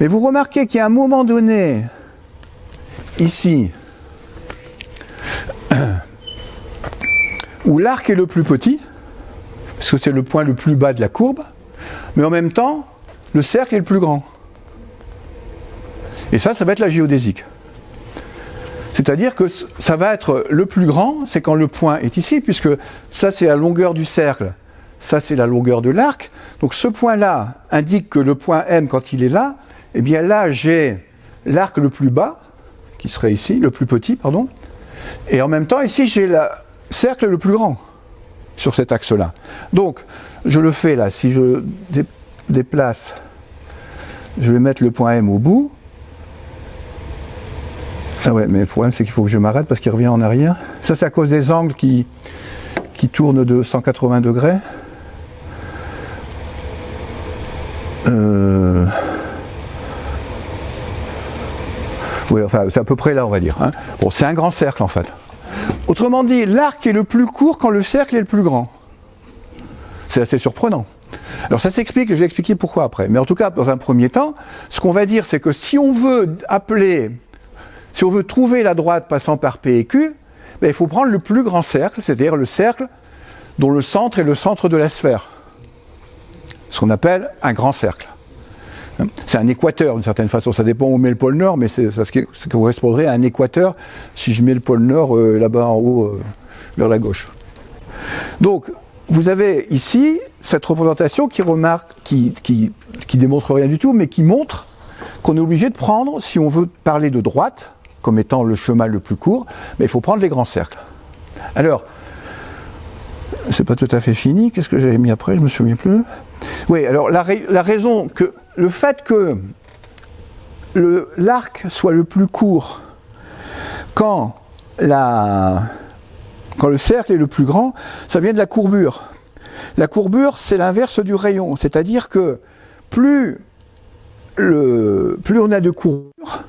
Mais vous remarquez qu'il y a un moment donné, ici, où l'arc est le plus petit, parce que c'est le point le plus bas de la courbe, mais en même temps, le cercle est le plus grand. Et ça va être la géodésique. C'est-à-dire que ça va être le plus grand, c'est quand le point est ici, puisque ça c'est la longueur du cercle, ça c'est la longueur de l'arc. Donc ce point-là indique que le point M, quand il est là, eh bien là j'ai l'arc le plus bas, qui serait ici, le plus petit, pardon, et en même temps ici j'ai le cercle le plus grand, sur cet axe-là. Donc je le fais là, si je déplace, je vais mettre le point M au bout. Ah ouais, mais le problème c'est qu'il faut que je m'arrête parce qu'il revient en arrière. Ça c'est à cause des angles qui tournent de 180 degrés. Oui, enfin c'est à peu près là on va dire. Hein. Bon, c'est un grand cercle en fait. Autrement dit, l'arc est le plus court quand le cercle est le plus grand. C'est assez surprenant. Alors ça s'explique, je vais expliquer pourquoi après. Mais en tout cas, dans un premier temps, ce qu'on va dire c'est que si on veut trouver la droite passant par P et Q, ben, il faut prendre le plus grand cercle, c'est-à-dire le cercle dont le centre est le centre de la sphère. Ce qu'on appelle un grand cercle. C'est un équateur d'une certaine façon, ça dépend où on met le pôle Nord, mais c'est ce qui correspondrait à un équateur si je mets le pôle Nord là-bas en haut vers la gauche. Donc, vous avez ici cette représentation qui démontre rien du tout, mais qui montre qu'on est obligé de prendre, si on veut parler de droite, comme étant le chemin le plus court, mais il faut prendre les grands cercles. Alors, c'est pas tout à fait fini, qu'est-ce que j'avais mis après, je me souviens plus. Oui, alors la raison que le fait que l'arc soit le plus court quand le cercle est le plus grand, ça vient de la courbure. La courbure, c'est l'inverse du rayon, c'est-à-dire que plus on a de courbure,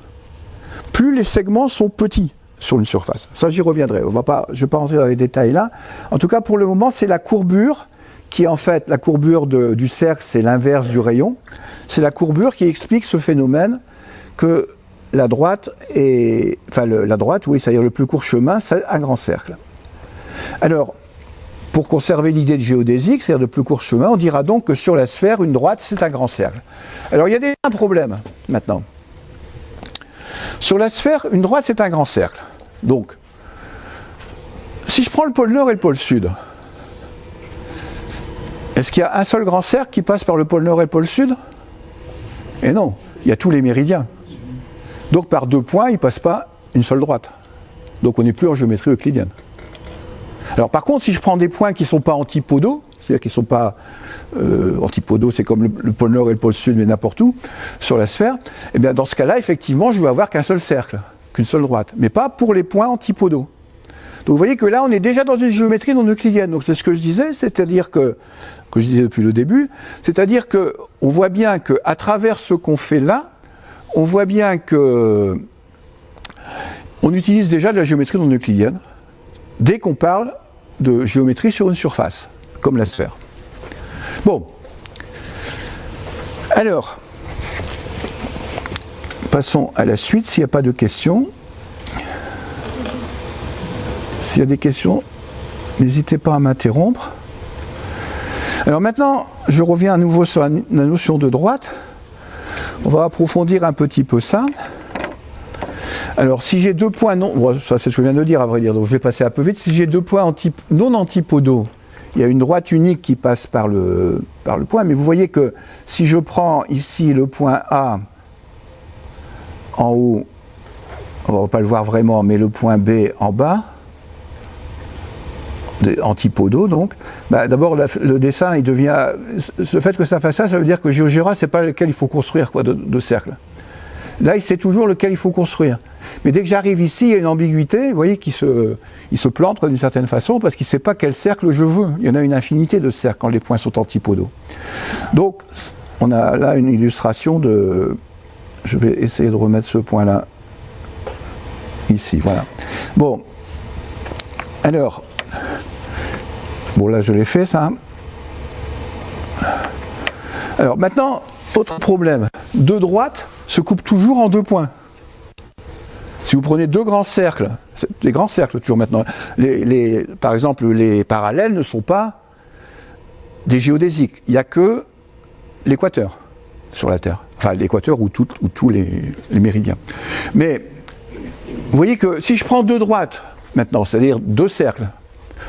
plus les segments sont petits sur une surface. Ça, j'y reviendrai. Je ne vais pas rentrer dans les détails là. En tout cas, pour le moment, c'est la courbure qui, en fait, la courbure du cercle, c'est l'inverse du rayon. C'est la courbure qui explique ce phénomène que la droite, oui, c'est-à-dire le plus court chemin, c'est un grand cercle. Alors, pour conserver l'idée de géodésique, c'est-à-dire de plus court chemin, on dira donc que sur la sphère, une droite, c'est un grand cercle. Alors, il y a un problème, maintenant. Sur la sphère, une droite, c'est un grand cercle. Donc, si je prends le pôle Nord et le pôle Sud, est-ce qu'il y a un seul grand cercle qui passe par le pôle Nord et le pôle Sud? Et non, il y a tous les méridiens. Donc, par 2 points, il ne passe pas une seule droite. Donc, on n'est plus en géométrie euclidienne. Alors par contre, si je prends des points qui ne sont pas antipodaux, c'est-à-dire qui ne sont pas antipodaux, c'est comme le pôle Nord et le pôle Sud, mais n'importe où, sur la sphère, et bien dans ce cas-là, effectivement, je vais avoir qu'un seul cercle, qu'une seule droite, mais pas pour les points antipodaux. Donc vous voyez que là, on est déjà dans une géométrie non euclidienne. Donc c'est ce que je disais, c'est-à-dire que je disais depuis le début, c'est-à-dire qu'on voit bien qu'à travers ce qu'on fait là, on voit bien que on utilise déjà de la géométrie non euclidienne, dès qu'on parle de géométrie sur une surface, comme la sphère. Bon. Alors, passons à la suite, s'il n'y a pas de questions. S'il y a des questions, n'hésitez pas à m'interrompre. Alors maintenant, je reviens à nouveau sur la notion de droite. On va approfondir un petit peu ça. Alors, si j'ai deux points non... Bon, ça c'est ce que je viens de dire, à vrai dire, donc je vais passer un peu vite. Si j'ai deux points non antipodaux, il y a une droite unique qui passe par le point, mais vous voyez que si je prends ici le point A en haut, on ne va pas le voir vraiment, mais le point B en bas, antipodaux donc, bah, d'abord le dessin il devient, ce fait que ça fasse ça veut dire que GeoGebra c'est pas lequel il faut construire quoi, de cercle. Là il sait toujours lequel il faut construire. Mais dès que j'arrive ici, il y a une ambiguïté, vous voyez, il se plante d'une certaine façon parce qu'il ne sait pas quel cercle je veux. Il y en a une infinité de cercles quand les points sont antipodaux. Donc on a là une illustration de... Je vais essayer de remettre ce point-là ici, voilà. Bon, alors... Bon, là, je l'ai fait, ça. Alors, maintenant, autre problème. Deux droites se coupent toujours en deux points. Si vous prenez deux grands cercles, des grands cercles toujours maintenant, par exemple, les parallèles ne sont pas des géodésiques. Il n'y a que l'équateur sur la Terre. Enfin, l'équateur ou tous les méridiens. Mais, vous voyez que si je prends deux droites, maintenant, c'est-à-dire deux cercles,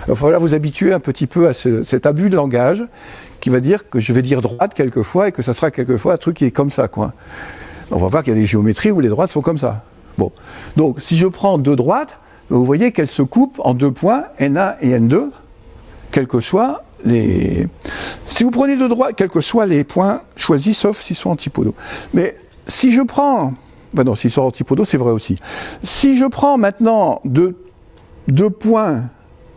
il va falloir vous habituer un petit peu à cet abus de langage qui va dire que je vais dire droite quelquefois et que ça sera quelquefois un truc qui est comme ça, quoi. On va voir qu'il y a des géométries où les droites sont comme ça. Bon. Donc, si je prends deux droites, vous voyez qu'elles se coupent en deux points, N1 et N2, quels que soient les... Si vous prenez deux droites, quels que soient les points choisis, sauf s'ils sont antipodaux. Mais si je prends... Ben non, s'ils sont antipodaux, c'est vrai aussi. Si je prends maintenant deux points...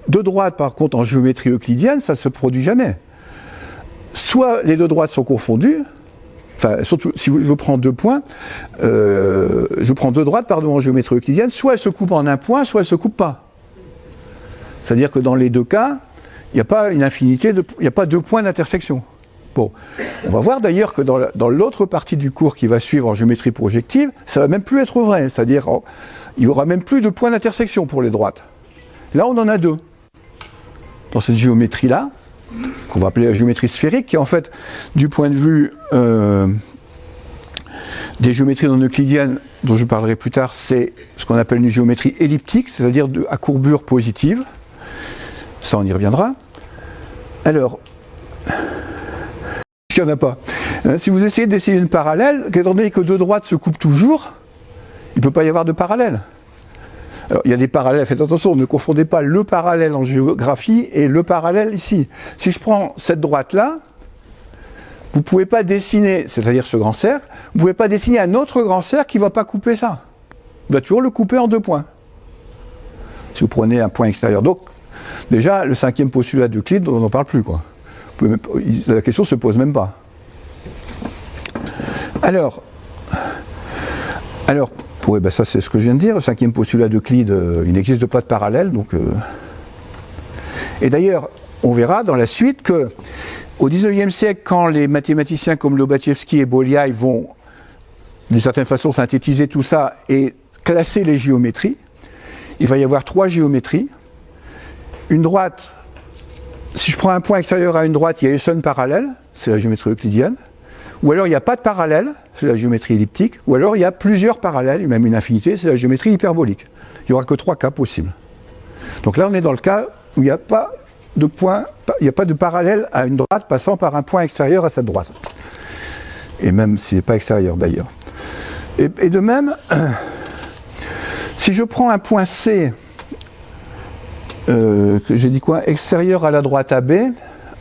Deux droites, par contre, en géométrie euclidienne, ça ne se produit jamais. Soit les deux droites sont confondues, enfin, surtout si je prends deux points, je prends deux droites, pardon, en géométrie euclidienne, soit elles se coupent en un point, soit elles ne se coupent pas. C'est-à-dire que dans les deux cas, il n'y a pas une infinité, il n'y a pas deux points d'intersection. Bon, on va voir d'ailleurs que dans l'autre partie du cours qui va suivre en géométrie projective, ça ne va même plus être vrai, c'est-à-dire il n'y aura même plus de points d'intersection pour les droites. Là, on en a deux. Dans cette géométrie-là, qu'on va appeler la géométrie sphérique, qui est en fait, du point de vue des géométries non euclidiennes, dont je parlerai plus tard, c'est ce qu'on appelle une géométrie elliptique, c'est-à-dire à courbure positive. Ça, on y reviendra. Alors, il n'y en a pas. Si vous essayez d'essayer une parallèle, étant donné que deux droites se coupent toujours, il ne peut pas y avoir de parallèle. Alors, il y a des parallèles, faites attention, ne confondez pas le parallèle en géographie et le parallèle ici. Si je prends cette droite-là, vous ne pouvez pas dessiner, c'est-à-dire ce grand cercle, vous ne pouvez pas dessiner un autre grand cercle qui ne va pas couper ça. Il va toujours le couper en deux points. Si vous prenez un point extérieur. Donc, déjà, le cinquième postulat d'Euclide, on n'en parle plus, quoi. La question ne se pose même pas. Alors, oui, ben ça c'est ce que je viens de dire, le cinquième postulat d'Euclide, il n'existe pas de parallèle, donc... Et d'ailleurs, on verra dans la suite que au XIXe siècle, quand les mathématiciens comme Lobachevsky et Bolyai vont, d'une certaine façon, synthétiser tout ça et classer les géométries, il va y avoir trois géométries. Une droite, si je prends un point extérieur à une droite, il y a une seule parallèle, c'est la géométrie euclidienne. Ou alors il n'y a pas de parallèle, c'est la géométrie elliptique, ou alors il y a plusieurs parallèles, même une infinité, c'est la géométrie hyperbolique. Il n'y aura que trois cas possibles. Donc là on est dans le cas où il n'y a pas de point, il n'y a pas de parallèle à une droite passant par un point extérieur à cette droite. Et même s'il n'est pas extérieur d'ailleurs. Et de même, si je prends un point C, que j'ai dit quoi, extérieur à la droite AB,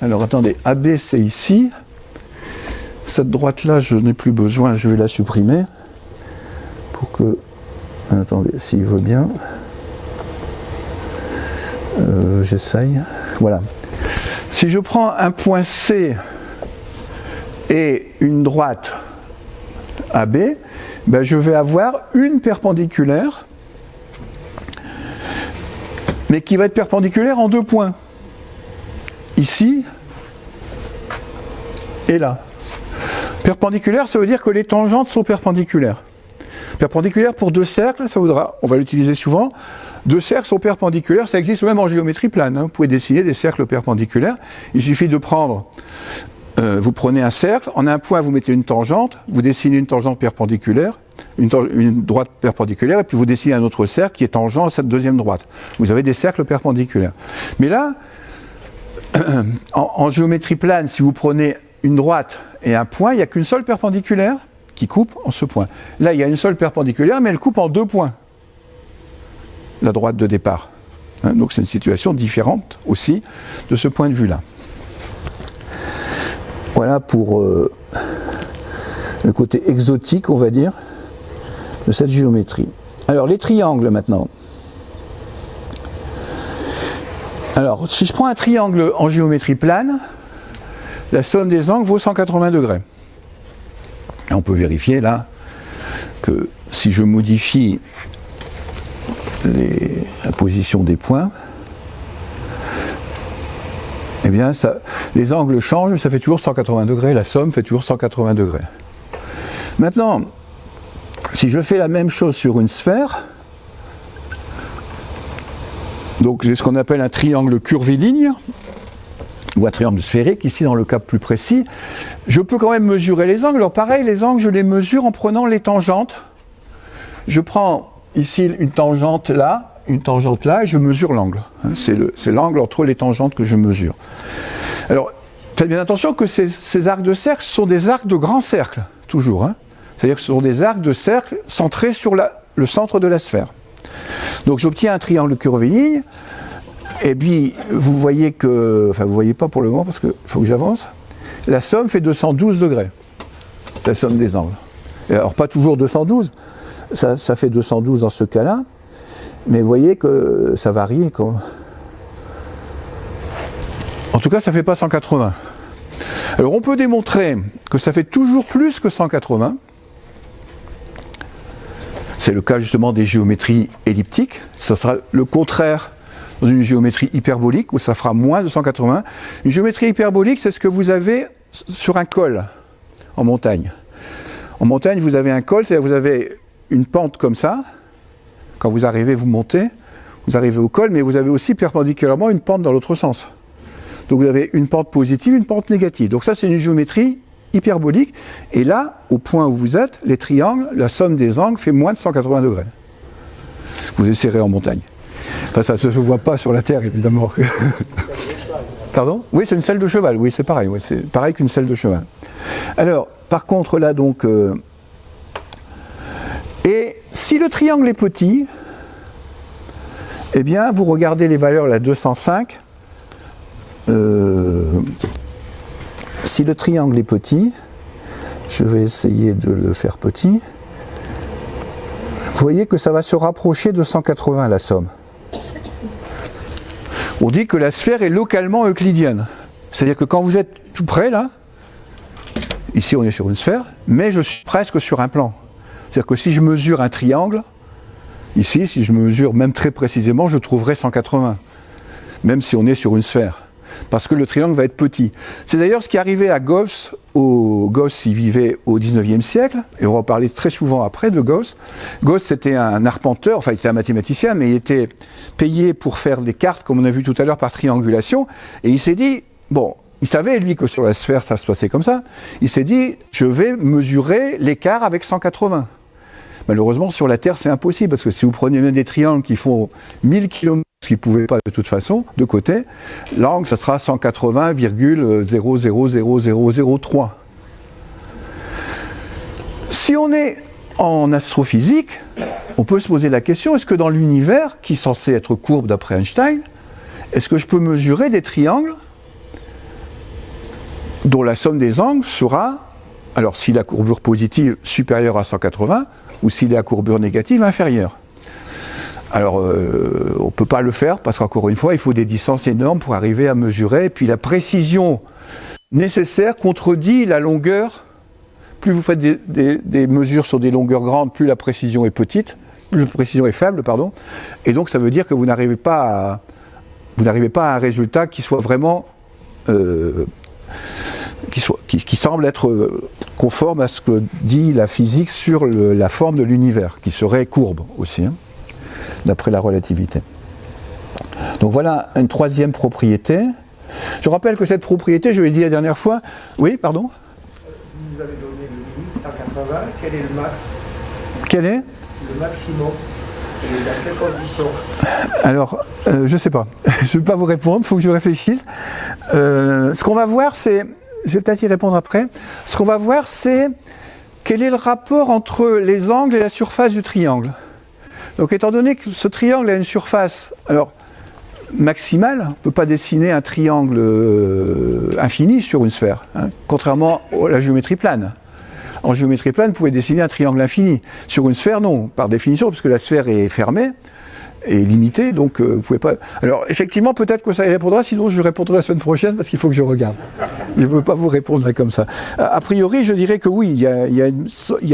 alors attendez, AB c'est ici. Cette droite-là, je n'ai plus besoin, je vais la supprimer pour que... Attendez, s'il veut bien. J'essaye. Voilà. Si je prends un point C et une droite AB, ben je vais avoir une perpendiculaire, mais qui va être perpendiculaire en deux points. Ici et là. Perpendiculaire, ça veut dire que les tangentes sont perpendiculaires. Perpendiculaire pour deux cercles, ça voudra, on va l'utiliser souvent, deux cercles sont perpendiculaires, ça existe même en géométrie plane, hein. Vous pouvez dessiner des cercles perpendiculaires, il suffit de prendre vous prenez un cercle, en un point vous mettez une tangente, vous dessinez une tangente perpendiculaire, une droite perpendiculaire, et puis vous dessinez un autre cercle qui est tangent à cette deuxième droite. Vous avez des cercles perpendiculaires. Mais là, en géométrie plane, si vous prenez une droite et un point, il n'y a qu'une seule perpendiculaire qui coupe en ce point. Là, il y a une seule perpendiculaire, mais elle coupe en 2 points, la droite de départ. Donc c'est une situation différente aussi de ce point de vue-là. Voilà pour le côté exotique, on va dire, de cette géométrie. Alors les triangles maintenant. Alors si je prends un triangle en géométrie plane, la somme des angles vaut 180 degrés. Et on peut vérifier là que si je modifie la position des points, eh bien les angles changent, ça fait toujours 180 degrés, la somme fait toujours 180 degrés. Maintenant, si je fais la même chose sur une sphère, donc j'ai ce qu'on appelle un triangle curviligne, ou un triangle sphérique, ici dans le cas plus précis, je peux quand même mesurer les angles. Alors pareil, les angles, je les mesure en prenant les tangentes. Je prends ici une tangente là, et je mesure l'angle. C'est l'angle entre les tangentes que je mesure. Alors, faites bien attention que ces arcs de cercle sont des arcs de grands cercles, toujours. C'est-à-dire que ce sont des arcs de cercle centrés sur le centre de la sphère. Donc j'obtiens un triangle curviligne, et puis vous voyez que, enfin vous voyez pas pour le moment parce qu'il faut que j'avance, la somme fait 212 degrés, la somme des angles. Et alors pas toujours 212, ça fait 212 dans ce cas-là, mais vous voyez que ça varie. En tout cas, ça ne fait pas 180. Alors on peut démontrer que ça fait toujours plus que 180. C'est le cas justement des géométries elliptiques. Ça sera le contraire dans une géométrie hyperbolique où ça fera moins de 180. Une géométrie hyperbolique, c'est ce que vous avez sur un col en montagne. En montagne, vous avez un col, c'est-à-dire que vous avez une pente comme ça. Quand vous arrivez, vous montez, vous arrivez au col, mais vous avez aussi perpendiculairement une pente dans l'autre sens. Donc vous avez une pente positive, une pente négative. Donc ça, c'est une géométrie hyperbolique. Et là, au point où vous êtes, les triangles, la somme des angles fait moins de 180 degrés. Vous essayerez en montagne. Enfin, ça ne se voit pas sur la Terre, évidemment. Pardon ? Oui, c'est une selle de cheval. Oui, c'est pareil. Oui, c'est pareil qu'une selle de cheval. Alors, par contre, là, donc... Et si le triangle est petit, eh bien, vous regardez les valeurs, là, 205. Si le triangle est petit, je vais essayer de le faire petit. Vous voyez que ça va se rapprocher de 180, la somme. On dit que la sphère est localement euclidienne. C'est-à-dire que quand vous êtes tout près, là, ici on est sur une sphère, mais je suis presque sur un plan. C'est-à-dire que si je mesure un triangle, ici, si je mesure même très précisément, je trouverai 180, même si on est sur une sphère, parce que le triangle va être petit. C'est d'ailleurs ce qui arrivait à Gauss. Gauss, il vivait au 19e siècle, et on va parler très souvent après de Gauss. Gauss, c'était un arpenteur, enfin, il était un mathématicien, mais il était payé pour faire des cartes, comme on a vu tout à l'heure, par triangulation, et il s'est dit, bon, il savait, lui, que sur la sphère, ça se passait comme ça, il s'est dit, je vais mesurer l'écart avec 180. Malheureusement, sur la Terre, c'est impossible, parce que si vous prenez même des triangles qui font 1000 km, ce qu'ils ne pouvaient pas de toute façon, de côté, l'angle, ça sera 180,000003. Si on est en astrophysique, on peut se poser la question, est-ce que dans l'univers, qui est censé être courbe d'après Einstein, est-ce que je peux mesurer des triangles dont la somme des angles sera, alors si la courbure positive supérieure à 180, ou si la courbure négative inférieure. Alors, on ne peut pas le faire, parce qu'encore une fois, il faut des distances énormes pour arriver à mesurer, et puis la précision nécessaire contredit la longueur. Plus vous faites des mesures sur des longueurs grandes, plus la précision est petite, plus la précision est faible, pardon, et donc ça veut dire que vous n'arrivez pas à un résultat qui soit vraiment... qui semble être conforme à ce que dit la physique sur la forme de l'univers, qui serait courbe aussi, d'après la relativité. Donc voilà une troisième propriété Je rappelle que cette propriété, je l'ai dit la dernière fois, oui, pardon. Vous nous avez donné le limite 180, quel est le max? Quel est Le maximum. Et dans quelles conditions? Alors, je ne sais pas. Je ne vais pas vous répondre, il faut que je réfléchisse. Ce qu'on va voir, c'est... Je vais peut-être y répondre après. Ce qu'on va voir, c'est quel est le rapport entre les angles et la surface du triangle. Donc, étant donné que ce triangle a une surface maximale, on ne peut pas dessiner un triangle infini sur une sphère, hein, contrairement à la géométrie plane. En géométrie plane, vous pouvez dessiner un triangle infini. Sur une sphère, non, par définition, parce que la sphère est fermée, est limitée, donc vous pouvez pas... Alors, effectivement, peut-être que ça y répondra, sinon je répondrai la semaine prochaine, parce qu'il faut que je regarde. Je ne peux pas vous répondre là comme ça. A priori, je dirais que oui, il y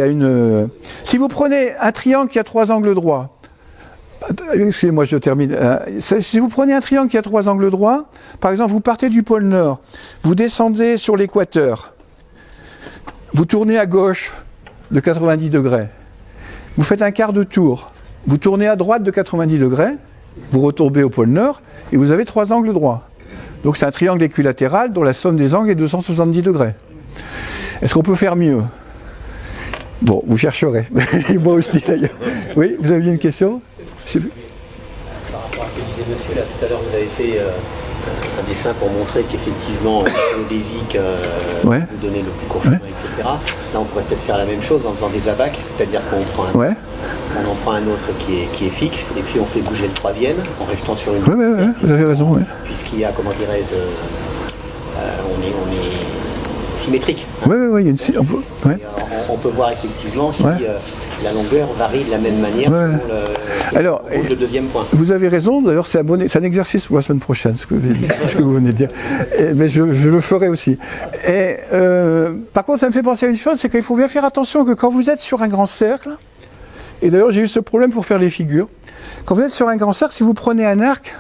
a une... Si vous prenez un triangle qui a 3 angles droits, excusez-moi, je termine. Si vous prenez un triangle qui a 3 angles droits, par exemple, vous partez du pôle Nord, vous descendez sur l'équateur, vous tournez à gauche de 90 degrés, vous faites un quart de tour, vous tournez à droite de 90 degrés, vous retombez au pôle Nord, et vous avez 3 angles droits. Donc c'est un triangle équilatéral dont la somme des angles est 270 degrés. Est-ce qu'on peut faire mieux? Bon, vous chercherez. Moi aussi d'ailleurs. Oui, vous aviez une question? Par rapport à ce que disait monsieur, là tout à l'heure vous avez fait un dessin pour montrer qu'effectivement le géodésique Ouais. vous donnait le plus court chemin, etc. Là on pourrait peut-être faire la même chose en faisant des abacs, c'est-à-dire qu'on prend Ouais. on en prend un autre qui est fixe et puis on fait bouger le troisième en restant sur une Oui, vous avez raison. Ouais. puisqu'il y a, comment dirais-je, on est symétrique. Oui, il y a une... Ouais. On peut voir effectivement si Ouais. la longueur varie de la même manière Ouais. pour Alors, le deuxième point. Vous avez raison, d'ailleurs c'est un exercice pour la semaine prochaine, ce que vous venez de dire. Mais je le ferai aussi. Et, par contre, ça me fait penser à une chose, c'est qu'il faut bien faire attention que quand vous êtes sur un grand cercle, et d'ailleurs j'ai eu ce problème pour faire les figures, quand vous êtes sur un grand cercle, si vous prenez un arc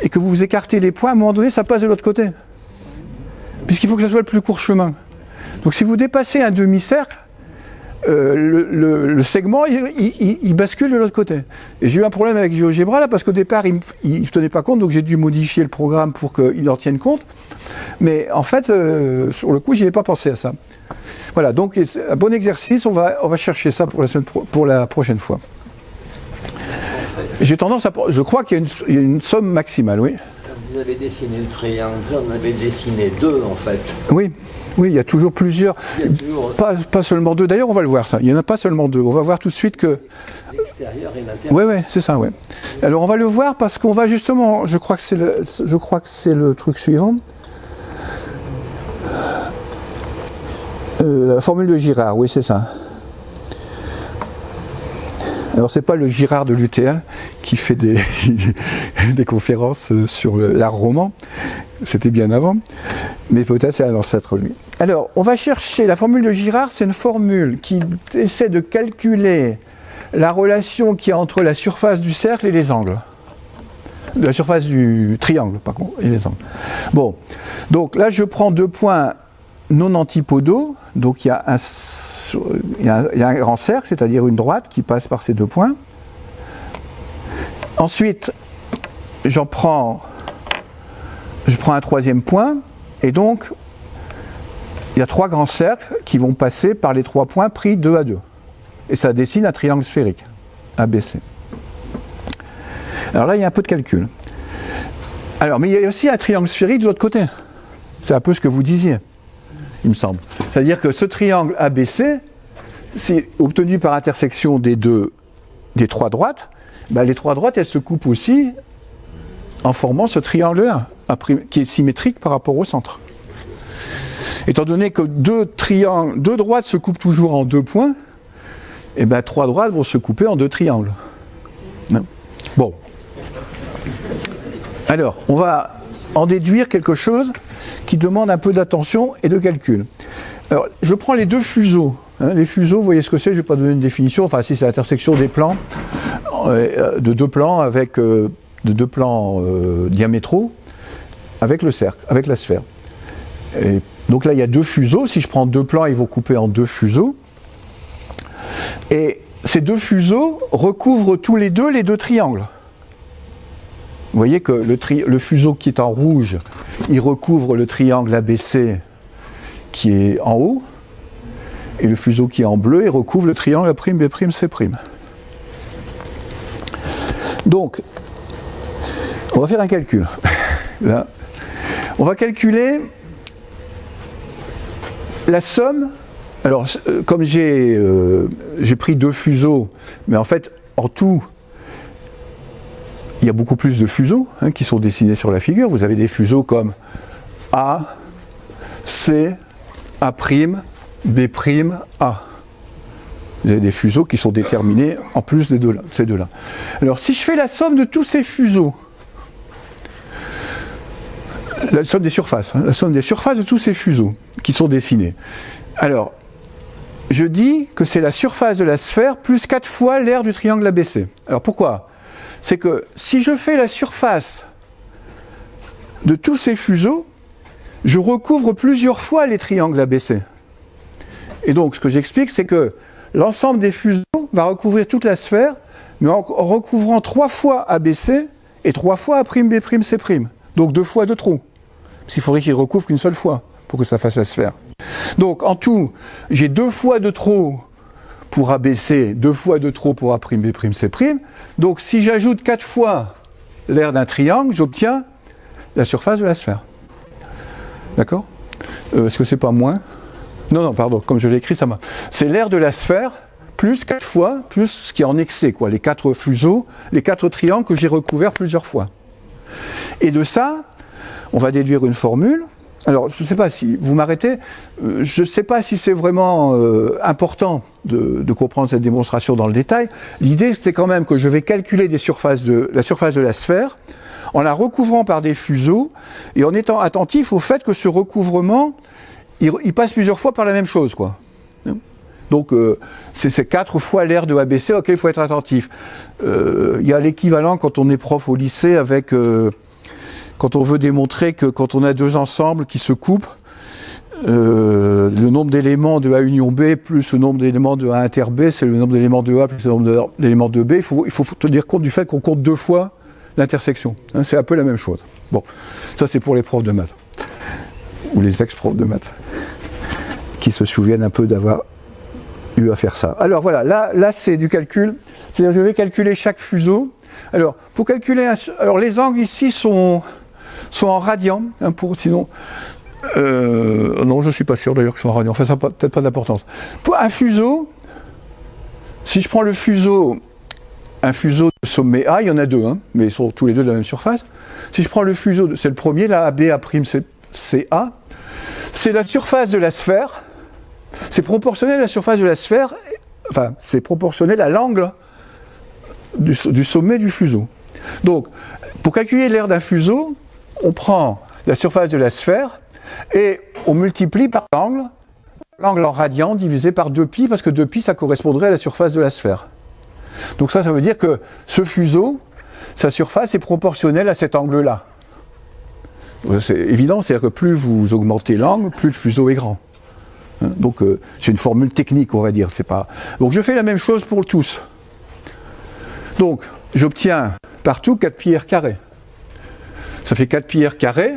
et que vous écartez les points, à un moment donné ça passe de l'autre côté. Puisqu'il faut que ce soit le plus court chemin. Donc si vous dépassez un demi-cercle, le segment, il bascule de l'autre côté. Et j'ai eu un problème avec GeoGebra là, parce qu'au départ, il ne tenait pas compte, donc j'ai dû modifier le programme pour qu'il en tienne compte. Mais en fait, sur le coup, j'y ai pas pensé à ça. Voilà, donc un bon exercice, on va chercher ça pour la prochaine fois. J'ai tendance à... Je crois qu'il y a une somme maximale, oui. Vous avez dessiné le triangle, on avait dessiné 2 en fait. Oui, il y a toujours plusieurs. Pas seulement 2. D'ailleurs, on va le voir ça. Il n'y en a pas seulement 2. On va voir tout de suite que. L'extérieur et l'intérieur. Oui, c'est ça, oui. Alors, on va le voir parce qu'on va justement. Je crois que c'est le truc suivant. La formule de Girard, oui, c'est ça. Alors, c'est pas le Girard de l'UTL qui fait des conférences sur l'art roman, c'était bien avant, mais peut-être c'est un ancêtre lui. Alors, on va chercher, la formule de Girard, c'est une formule qui essaie de calculer la relation qu'il y a entre la surface du cercle et les angles. La surface du triangle, par contre, et les angles. Bon, donc là, je prends 2 points non antipodaux, donc il y a un grand cercle, c'est-à-dire une droite qui passe par ces 2 points. Ensuite, je prends un 3e point, et donc il y a 3 grands cercles qui vont passer par les 3 points pris 2 à 2. Et ça dessine un triangle sphérique, ABC. Alors là, il y a un peu de calcul. Alors, mais il y a aussi un triangle sphérique de l'autre côté. C'est un peu ce que vous disiez, il me semble. C'est-à-dire que ce triangle ABC, c'est obtenu par intersection des 3 droites. Ben, les 3 droites, elles se coupent aussi en formant ce triangle-là, qui est symétrique par rapport au centre. Étant donné que 2 droites se coupent toujours en 2 points, et ben 3 droites vont se couper en 2 triangles. Bon. Alors, on va en déduire quelque chose qui demande un peu d'attention et de calcul. Alors, je prends les 2 fuseaux. Les fuseaux, vous voyez ce que c'est, je ne vais pas donner une définition, enfin si c'est l'intersection des plans, de 2 plans avec de 2 plans diamétraux avec le cercle, avec la sphère. Et donc là il y a 2 fuseaux, si je prends 2 plans, ils vont couper en 2 fuseaux. Et ces 2 fuseaux recouvrent tous les deux triangles. Vous voyez que le fuseau qui est en rouge, il recouvre le triangle ABC qui est en haut, et le fuseau qui est en bleu, il recouvre le triangle A'B', C'. Donc, on va faire un calcul. Là, on va calculer la somme. Alors, comme j'ai pris 2 fuseaux, mais en fait, en tout, il y a beaucoup plus de fuseaux qui sont dessinés sur la figure. Vous avez des fuseaux comme A, C, A', B', A. Vous avez des fuseaux qui sont déterminés en plus de ces deux-là. Alors, si je fais la somme de tous ces fuseaux, la somme des surfaces, la somme des surfaces de tous ces fuseaux qui sont dessinés, alors, je dis que c'est la surface de la sphère plus 4 fois l'aire du triangle ABC. Alors pourquoi ? C'est que si je fais la surface de tous ces fuseaux, je recouvre plusieurs fois les triangles ABC. Et donc ce que j'explique, c'est que l'ensemble des fuseaux va recouvrir toute la sphère, mais en recouvrant 3 fois ABC et 3 fois A', B', C'. Donc 2 fois 2 trous. Parce qu'il faudrait qu'il recouvre qu'une seule fois pour que ça fasse la sphère. Donc en tout, j'ai 2 fois de trop pour ABC, 2 fois de trop pour A', B', C'. Donc si j'ajoute 4 fois l'aire d'un triangle, j'obtiens la surface de la sphère. D'accord ? Est-ce que c'est pas moins ? Non, pardon, comme je l'ai écrit, ça m'a... C'est l'aire de la sphère, plus 4 fois, plus ce qui est en excès, quoi, les 4 fuseaux, les 4 triangles que j'ai recouverts plusieurs fois. Et de ça, on va déduire une formule. Alors, je ne sais pas si vous m'arrêtez, je ne sais pas si c'est vraiment important de comprendre cette démonstration dans le détail. L'idée, c'est quand même que je vais calculer la surface de la sphère en la recouvrant par des fuseaux et en étant attentif au fait que ce recouvrement, il passe plusieurs fois par la même chose, quoi. Donc, c'est 4 fois l'aire de ABC auquel il faut être attentif. Il y a l'équivalent quand on est prof au lycée avec... quand on veut démontrer que quand on a 2 ensembles qui se coupent, le nombre d'éléments de A union B plus le nombre d'éléments de A inter B, c'est le nombre d'éléments de A plus le nombre d'éléments de B. Il faut tenir compte du fait qu'on compte 2 fois l'intersection. C'est un peu la même chose. Bon, ça c'est pour les profs de maths, ou les ex-profs de maths, qui se souviennent un peu d'avoir eu à faire ça. Alors voilà, là c'est du calcul, c'est-à-dire je vais calculer chaque fuseau. Alors, pour calculer, alors les angles ici sont en radians, sinon, non, je ne suis pas sûr d'ailleurs que ce soit en radians, enfin ça n'a peut-être pas d'importance. Pour un fuseau, si je prends un fuseau de sommet A, il y en a 2, mais ils sont tous les deux de la même surface. Si je prends le fuseau, c'est le premier, là, AB, A', CA, c'est la surface de la sphère, c'est proportionnel à la surface de la sphère, enfin, c'est proportionnel à l'angle du sommet du fuseau. Donc, pour calculer l'aire d'un fuseau, on prend la surface de la sphère et on multiplie par l'angle en radian divisé par 2π, parce que 2π, ça correspondrait à la surface de la sphère. Donc ça veut dire que ce fuseau, sa surface est proportionnelle à cet angle-là. C'est évident, c'est-à-dire que plus vous augmentez l'angle, plus le fuseau est grand. Donc c'est une formule technique, on va dire. Donc je fais la même chose pour tous. Donc, j'obtiens partout 4πr carré. Ça fait 4πr carré.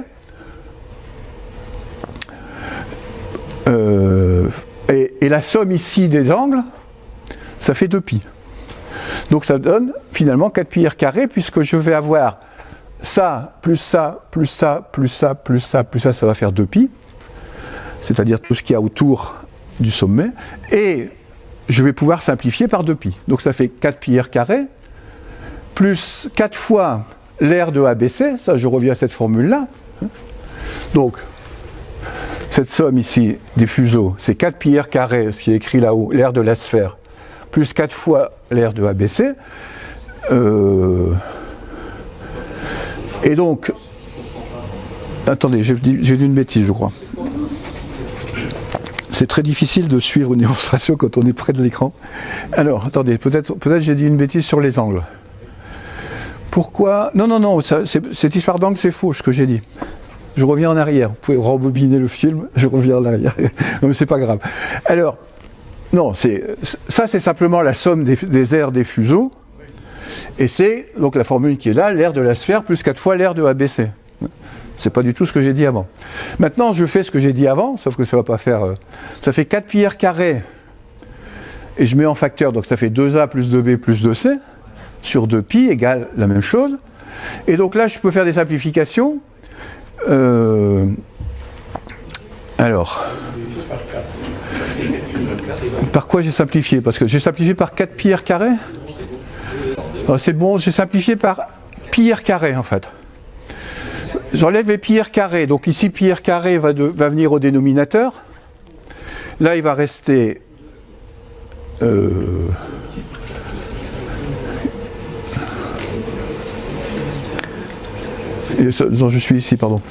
Et la somme ici des angles, ça fait 2π. Donc ça donne finalement 4πr carré, puisque je vais avoir ça, plus ça, plus ça, plus ça, plus ça, plus ça, ça va faire 2π. C'est-à-dire tout ce qu'il y a autour du sommet. Et je vais pouvoir simplifier par 2π. Donc ça fait 4πr carré. Plus 4 fois l'aire de ABC, ça je reviens à cette formule-là. Donc, cette somme ici des fuseaux, c'est 4πr carré, ce qui est écrit là-haut, l'aire de la sphère, plus 4 fois l'aire de ABC. Et donc, attendez, j'ai dit une bêtise, je crois. C'est très difficile de suivre une démonstration quand on est près de l'écran. Alors, attendez, peut-être j'ai dit une bêtise sur les angles. Pourquoi ? Non, cette histoire d'angle, c'est faux, ce que j'ai dit. Je reviens en arrière. Vous pouvez rembobiner le film, je reviens en arrière. Non, mais c'est pas grave. Alors, non, ça c'est simplement la somme des aires des fuseaux. Et c'est donc la formule qui est là, l'aire de la sphère plus 4 fois l'aire de ABC. C'est pas du tout ce que j'ai dit avant. Maintenant, je fais ce que j'ai dit avant, sauf que ça va pas faire... ça fait 4 pi r carré, et je mets en facteur, donc ça fait 2a plus 2b plus 2c, sur 2pi égale la même chose. Et donc là, je peux faire des simplifications. Alors... Par quoi j'ai simplifié? Parce que j'ai simplifié par 4 pi r carré. C'est bon, j'ai simplifié par pi r carré en fait. J'enlève les pi r carré, donc ici pi r carré va venir au dénominateur. Là il va rester non, je suis ici, pardon.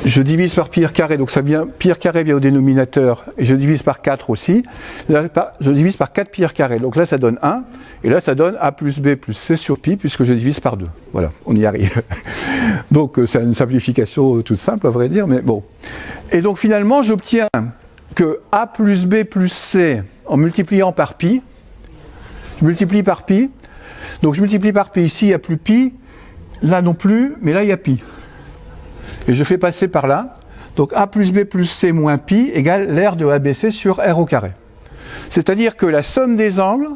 Je divise par pi r carré, donc ça vient, pi r carré vient au dénominateur, et je divise par 4 aussi. Là, je divise par 4 pi r carré, donc là ça donne 1, et là ça donne a plus b plus c sur pi, puisque je divise par 2. Voilà, on y arrive. Donc c'est une simplification toute simple, à vrai dire, mais bon. Et donc finalement, j'obtiens que a plus b plus c, en multipliant par pi, je multiplie par pi, donc je multiplie par pi, ici il n'y a plus pi, là non plus, mais là il y a pi. Et je fais passer par là, donc a plus b plus c moins pi égale l'aire de ABC sur r au carré. C'est-à-dire que la somme des angles,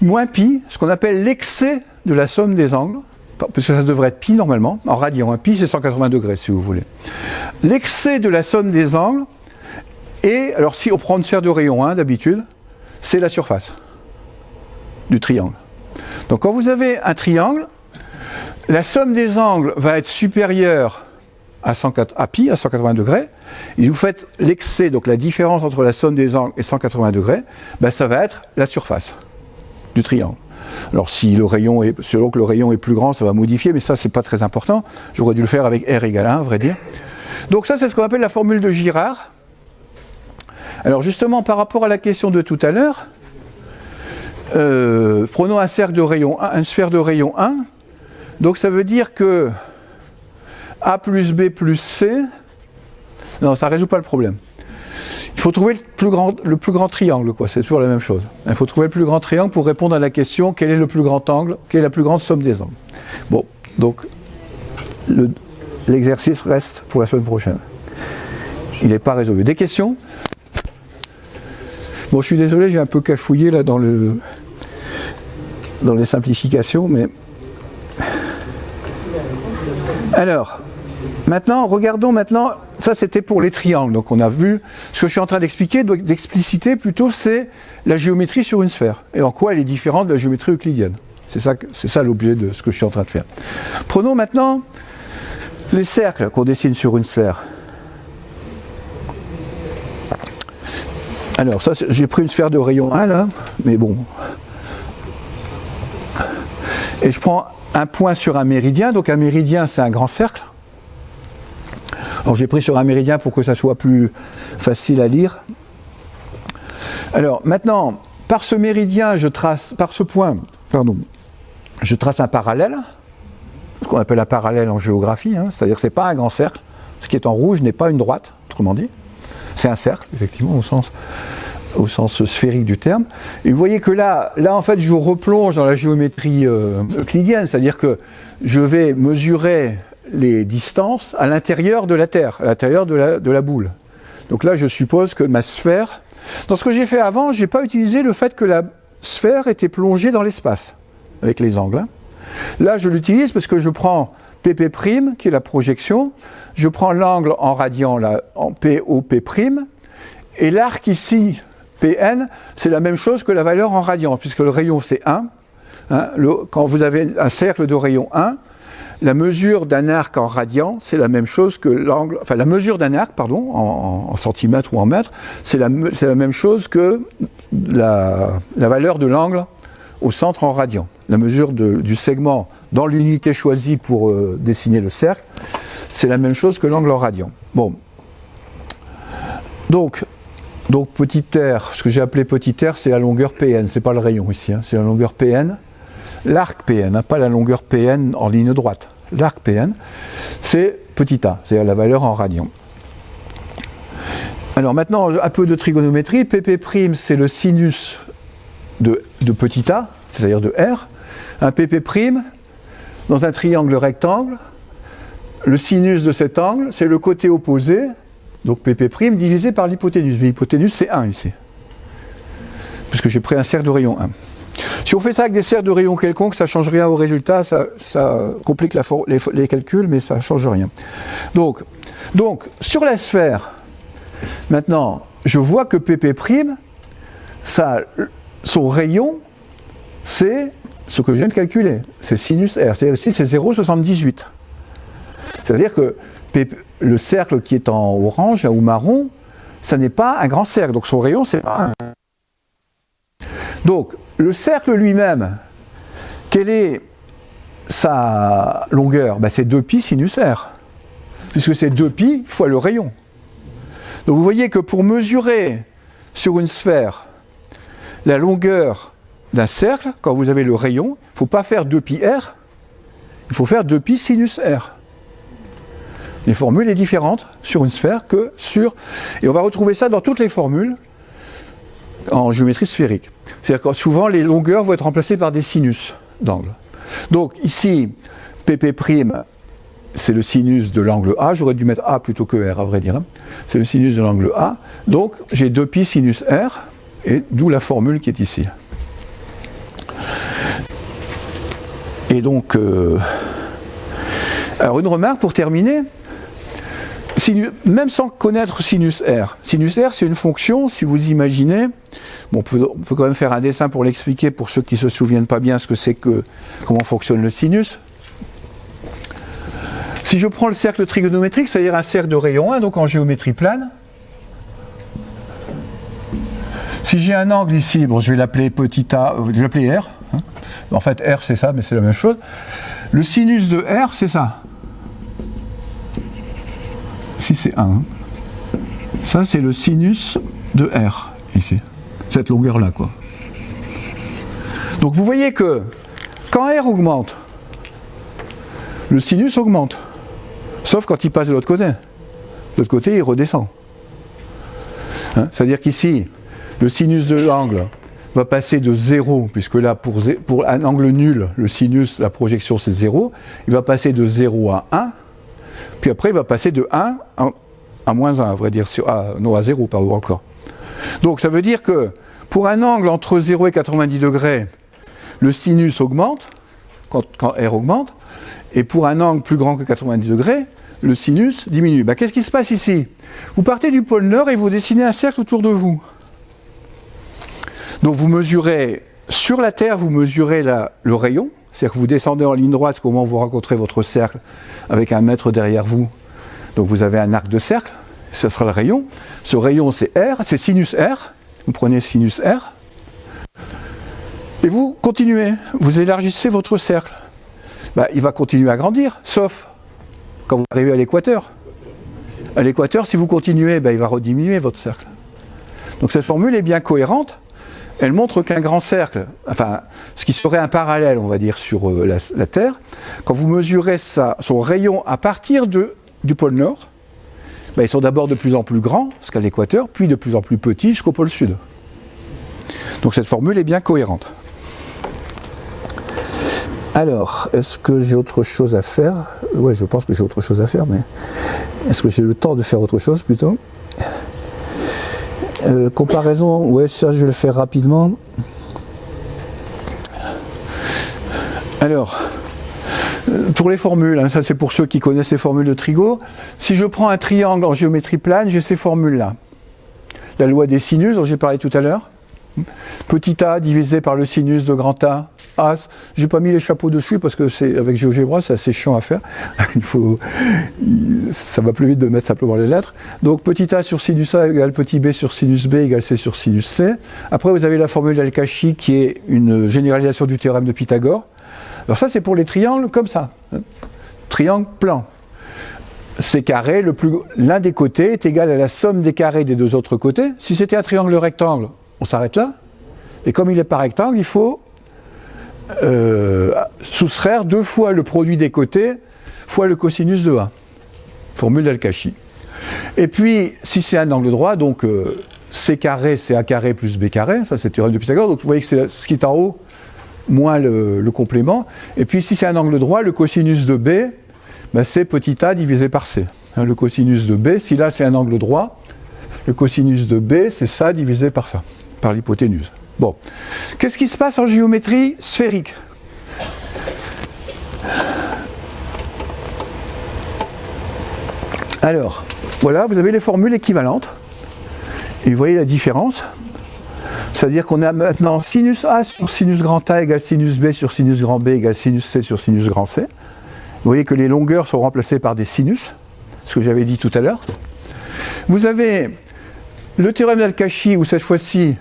moins pi, ce qu'on appelle l'excès de la somme des angles, parce que ça devrait être pi normalement, en radian, un pi c'est 180 degrés si vous voulez. L'excès de la somme des angles, et alors si on prend une sphère de rayon 1 d'habitude, c'est la surface du triangle. Donc quand vous avez un triangle, la somme des angles va être supérieure à pi, à 180 degrés, et vous faites l'excès, donc la différence entre la somme des angles et 180 degrés, ben ça va être la surface du triangle. Alors si le rayon est, selon que le rayon est plus grand, ça va modifier, mais ça c'est pas très important. J'aurais dû le faire avec r égale 1, à vrai dire. Donc ça c'est ce qu'on appelle la formule de Girard. Alors justement, par rapport à la question de tout à l'heure, prenons un cercle de rayon 1, une sphère de rayon 1. Donc ça veut dire que a plus b plus c, non, ça ne résout pas le problème. Il faut trouver le plus grand triangle, quoi. C'est toujours la même chose. Il faut trouver le plus grand triangle pour répondre à la question quel est le plus grand angle, quelle est la plus grande somme des angles. Bon, donc l'exercice reste pour la semaine prochaine. Il n'est pas résolu. Des questions? Bon, je suis désolé, j'ai un peu cafouillé là dans les simplifications, mais... Alors, maintenant, regardons maintenant, ça c'était pour les triangles, donc on a vu, ce que je suis en train d'expliquer, d'expliciter plutôt, c'est la géométrie sur une sphère, et en quoi elle est différente de la géométrie euclidienne. C'est ça l'objet de ce que je suis en train de faire. Prenons maintenant les cercles qu'on dessine sur une sphère. Alors, ça, j'ai pris une sphère de rayon 1 là, mais bon. Et je prends un point sur un méridien, donc un méridien c'est un grand cercle. Alors j'ai pris sur un méridien pour que ça soit plus facile à lire. Alors maintenant, par ce méridien, par ce point, je trace un parallèle, ce qu'on appelle un parallèle en géographie, hein, c'est-à-dire que ce n'est pas un grand cercle, ce qui est en rouge n'est pas une droite, autrement dit, c'est un cercle, effectivement, au sens sphérique du terme. Et vous voyez que là en fait, je replonge dans la géométrie euclidienne, c'est-à-dire que je vais mesurer les distances à l'intérieur de la Terre, à l'intérieur de la boule. Donc là, je suppose que ma sphère... Dans ce que j'ai fait avant, je n'ai pas utilisé le fait que la sphère était plongée dans l'espace, avec les angles. Hein. Là, je l'utilise parce que je prends PP', qui est la projection, je prends l'angle en radian, là, en POP', et l'arc ici, PN, c'est la même chose que la valeur en radian, puisque le rayon c'est 1. Hein, quand vous avez un cercle de rayon 1, la mesure d'un arc en radian, c'est la même chose que l'angle... Enfin, la mesure d'un arc, pardon, en centimètres ou en mètres, c'est la même chose que la valeur de l'angle au centre en radian. La mesure du segment dans l'unité choisie pour dessiner le cercle, c'est la même chose que l'angle en radian. Bon. Donc petit r, ce que j'ai appelé petit r, c'est la longueur Pn, c'est pas le rayon ici, hein, c'est la longueur Pn. L'arc Pn, hein, pas la longueur Pn en ligne droite. L'arc Pn, c'est petit a, c'est-à-dire la valeur en radian. Alors maintenant, un peu de trigonométrie. PP', c'est le sinus de petit a, c'est-à-dire de r. un PP' dans un triangle rectangle. Le sinus de cet angle, c'est le côté opposé, donc PP' divisé par l'hypoténuse. Mais l'hypoténuse, c'est 1 ici. Puisque j'ai pris un cercle de rayon 1. Si on fait ça avec des cercles de rayon quelconques, ça ne change rien au résultat, ça complique les calculs, mais ça ne change rien. Donc, sur la sphère, maintenant, je vois que PP', son rayon, c'est ce que je viens de calculer, c'est sinus R. C'est-à-dire ici, c'est 0,78. C'est-à-dire que le cercle qui est en orange ou marron, ça n'est pas un grand cercle, donc son rayon, c'est pas un. Donc, le cercle lui-même, quelle est sa longueur? C'est 2π sinus R, puisque c'est 2π fois le rayon. Donc vous voyez que pour mesurer sur une sphère la longueur d'un cercle, quand vous avez le rayon, il ne faut pas faire 2πr, il faut faire 2π sinus R. Les formules sont différentes sur une sphère que sur... Et on va retrouver ça dans toutes les formules en géométrie sphérique. C'est-à-dire que souvent les longueurs vont être remplacées par des sinus d'angle. Donc ici, PP', c'est le sinus de l'angle A. J'aurais dû mettre A plutôt que R, à vrai dire. C'est le sinus de l'angle A. Donc j'ai 2π sinus R, et d'où la formule qui est ici. Et donc, alors une remarque pour terminer. Même sans connaître sinus R. Sinus R, c'est une fonction, si vous imaginez, bon, on peut quand même faire un dessin pour l'expliquer pour ceux qui ne se souviennent pas bien ce que c'est que, comment fonctionne le sinus. Si je prends le cercle trigonométrique, c'est-à-dire un cercle de rayon 1, donc en géométrie plane, si j'ai un angle ici, bon, je vais l'appeler petit a, je vais l'appeler R, hein. En fait R c'est ça, mais c'est la même chose. Le sinus de R, c'est ça. Si c'est 1, ça c'est le sinus de R, ici, cette longueur-là, quoi. Donc vous voyez que quand R augmente, le sinus augmente, sauf quand il passe de l'autre côté. De l'autre côté, il redescend. Hein, c'est-à-dire qu'ici, le sinus de l'angle va passer de 0, puisque là, pour un angle nul, le sinus, la projection, c'est 0, il va passer de 0 à 1, puis après, il va passer de 1 à moins 1, à vrai dire, non, à 0, pas encore. Donc, ça veut dire que pour un angle entre 0 et 90 degrés, le sinus augmente, quand R augmente, et pour un angle plus grand que 90 degrés, le sinus diminue. Qu'est-ce qui se passe ici? Vous partez du pôle Nord et vous dessinez un cercle autour de vous. Donc, vous mesurez, sur la Terre, vous mesurez le rayon, c'est-à-dire que vous descendez en ligne droite, c'est comment vous rencontrez votre cercle avec un mètre derrière vous. Donc vous avez un arc de cercle, ce sera le rayon. Ce rayon c'est R, c'est sinus R. Vous prenez sinus R. Et vous continuez, vous élargissez votre cercle. Il va continuer à grandir, sauf quand vous arrivez à l'équateur. À l'équateur, si vous continuez, il va rediminuer votre cercle. Donc cette formule est bien cohérente. Elle montre qu'un grand cercle, enfin, ce qui serait un parallèle, on va dire, sur la Terre, quand vous mesurez son rayon à partir du pôle Nord, ils sont d'abord de plus en plus grands, jusqu'à l'équateur, puis de plus en plus petits jusqu'au pôle Sud. Donc cette formule est bien cohérente. Alors, est-ce que j'ai autre chose à faire? Oui, je pense que j'ai autre chose à faire, mais est-ce que j'ai le temps de faire autre chose plutôt? Comparaison, ouais, ça je vais le faire rapidement. Alors, pour les formules, ça c'est pour ceux qui connaissent les formules de trigo. Si je prends un triangle en géométrie plane, j'ai ces formules-là. La loi des sinus dont j'ai parlé tout à l'heure. Petit a divisé par le sinus de grand A. J'ai pas mis les chapeaux dessus parce que avec GeoGebra c'est assez chiant à faire. Ça va plus vite de mettre simplement les lettres. Donc petit a sur sinus A égale petit b sur sinus b égale c sur sinus c. Après vous avez la formule d'Al-Kashi qui est une généralisation du théorème de Pythagore. Alors ça c'est pour les triangles comme ça. Triangle plan. C carré, l'un des côtés est égal à la somme des carrés des deux autres côtés. Si c'était un triangle rectangle, on s'arrête là. Et comme il n'est pas rectangle, il faut soustraire 2 fois le produit des côtés fois le cosinus de A. Formule d'Al-Kashi. Et puis, si c'est un angle droit, donc C carré, c'est A carré plus B carré, ça c'est le théorème de Pythagore, donc vous voyez que ce qui est en haut, moins le complément. Et puis si c'est un angle droit, le cosinus de B, ben, c'est petit a divisé par C. Hein, le cosinus de B, si là c'est un angle droit, le cosinus de B, c'est ça divisé par ça, par l'hypoténuse. Bon. Qu'est-ce qui se passe en géométrie sphérique? Alors, voilà, vous avez les formules équivalentes. Et vous voyez la différence. C'est-à-dire qu'on a maintenant sinus A sur sinus grand A égale sinus B sur sinus grand B égale sinus C sur sinus grand C. Vous voyez que les longueurs sont remplacées par des sinus, ce que j'avais dit tout à l'heure. Vous avez le théorème d'Al-Kashi, où cette fois-ci,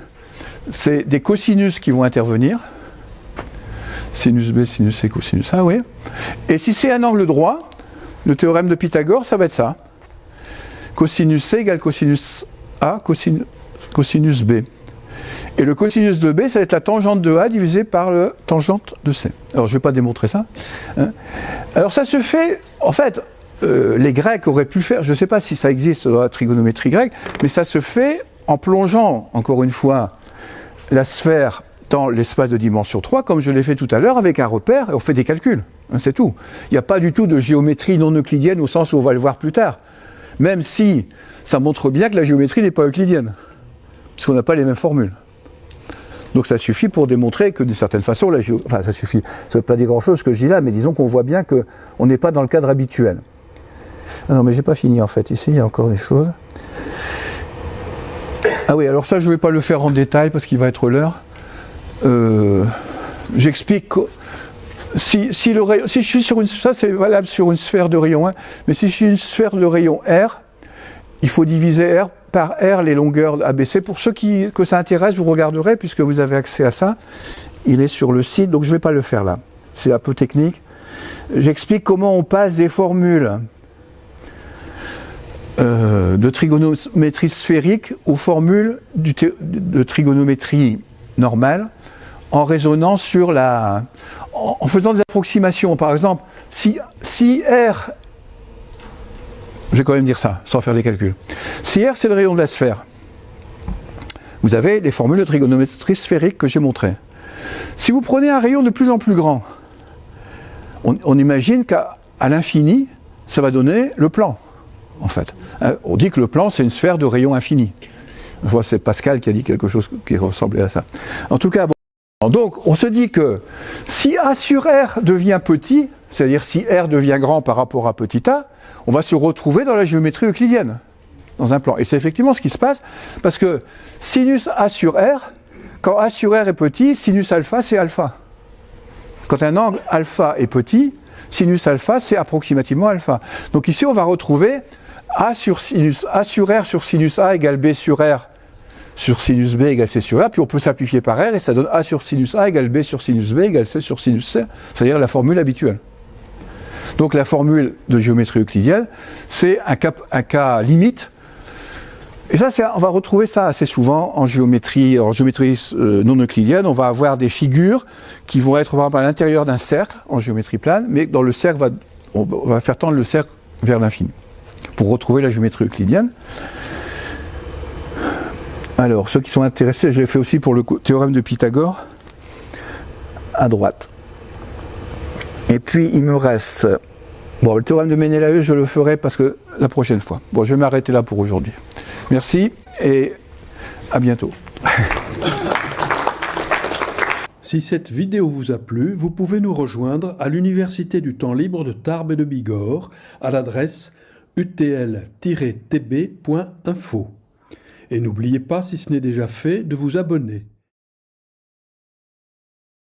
c'est des cosinus qui vont intervenir. Sinus B, sinus C, cosinus A, oui. Et si c'est un angle droit, le théorème de Pythagore, ça va être ça. Cosinus C égale cosinus A, cosinus B. Et le cosinus de B, ça va être la tangente de A divisée par la tangente de C. Alors, je ne vais pas démontrer ça. Hein. Alors, ça se fait, en fait, les Grecs auraient pu faire, je ne sais pas si ça existe dans la trigonométrie grecque, mais ça se fait en plongeant, encore une fois, la sphère dans l'espace de dimension 3, comme je l'ai fait tout à l'heure, avec un repère, et on fait des calculs. Hein, c'est tout. Il n'y a pas du tout de géométrie non euclidienne au sens où on va le voir plus tard. Même si ça montre bien que la géométrie n'est pas euclidienne, parce qu'on n'a pas les mêmes formules. Donc ça suffit pour démontrer que d'une certaine façon, enfin ça suffit, ça ne veut pas dire grand-chose ce que je dis là, mais disons qu'on voit bien qu'on n'est pas dans le cadre habituel. Ah non mais j'ai pas fini en fait, ici il y a encore des choses. Ah oui, alors ça je ne vais pas le faire en détail parce qu'il va être l'heure. J'explique que si je suis sur ça c'est valable sur une sphère de rayon 1, mais si je suis une sphère de rayon R, il faut diviser R par R les longueurs ABC. Pour ceux que ça intéresse, vous regarderez, puisque vous avez accès à ça. Il est sur le site, donc je ne vais pas le faire là. C'est un peu technique. J'explique comment on passe des formules de trigonométrie sphérique aux formules de trigonométrie normale, en raisonnant sur en faisant des approximations. Par exemple, si R... Je vais quand même dire ça, sans faire les calculs. Si R, c'est le rayon de la sphère, vous avez les formules de trigonométrie sphérique que j'ai montrées. Si vous prenez un rayon de plus en plus grand, on imagine qu'à l'infini, ça va donner le plan, en fait. On dit que le plan, c'est une sphère de rayon infini. Je vois, c'est Pascal qui a dit quelque chose qui ressemblait à ça. En tout cas, bon. Donc, on se dit que si A sur R devient petit, c'est-à-dire si R devient grand par rapport à petit a, on va se retrouver dans la géométrie euclidienne, dans un plan. Et c'est effectivement ce qui se passe, parce que sinus A sur R, quand A sur R est petit, sinus alpha, c'est alpha. Quand un angle alpha est petit, sinus alpha, c'est approximativement alpha. Donc ici, on va retrouver A sur R sur sinus A égale B sur R sur sinus B égale C sur R, puis on peut simplifier par R, et ça donne A sur sinus A égale B sur sinus B égale C sur sinus C, c'est-à-dire la formule habituelle. Donc la formule de géométrie euclidienne, c'est un cas limite. Et ça, on va retrouver ça assez souvent en géométrie non euclidienne. On va avoir des figures qui vont être par exemple à l'intérieur d'un cercle en géométrie plane, mais dans le cercle, on va faire tendre le cercle vers l'infini pour retrouver la géométrie euclidienne. Alors, ceux qui sont intéressés, je l'ai fait aussi pour le théorème de Pythagore, à droite. Et puis, il me reste... Bon, le théorème de Ménélaeus, je le ferai parce que la prochaine fois. Bon, je vais m'arrêter là pour aujourd'hui. Merci et à bientôt. Si cette vidéo vous a plu, vous pouvez nous rejoindre à l'Université du temps libre de Tarbes et de Bigorre à l'adresse utl-tb.info. Et n'oubliez pas, si ce n'est déjà fait, de vous abonner.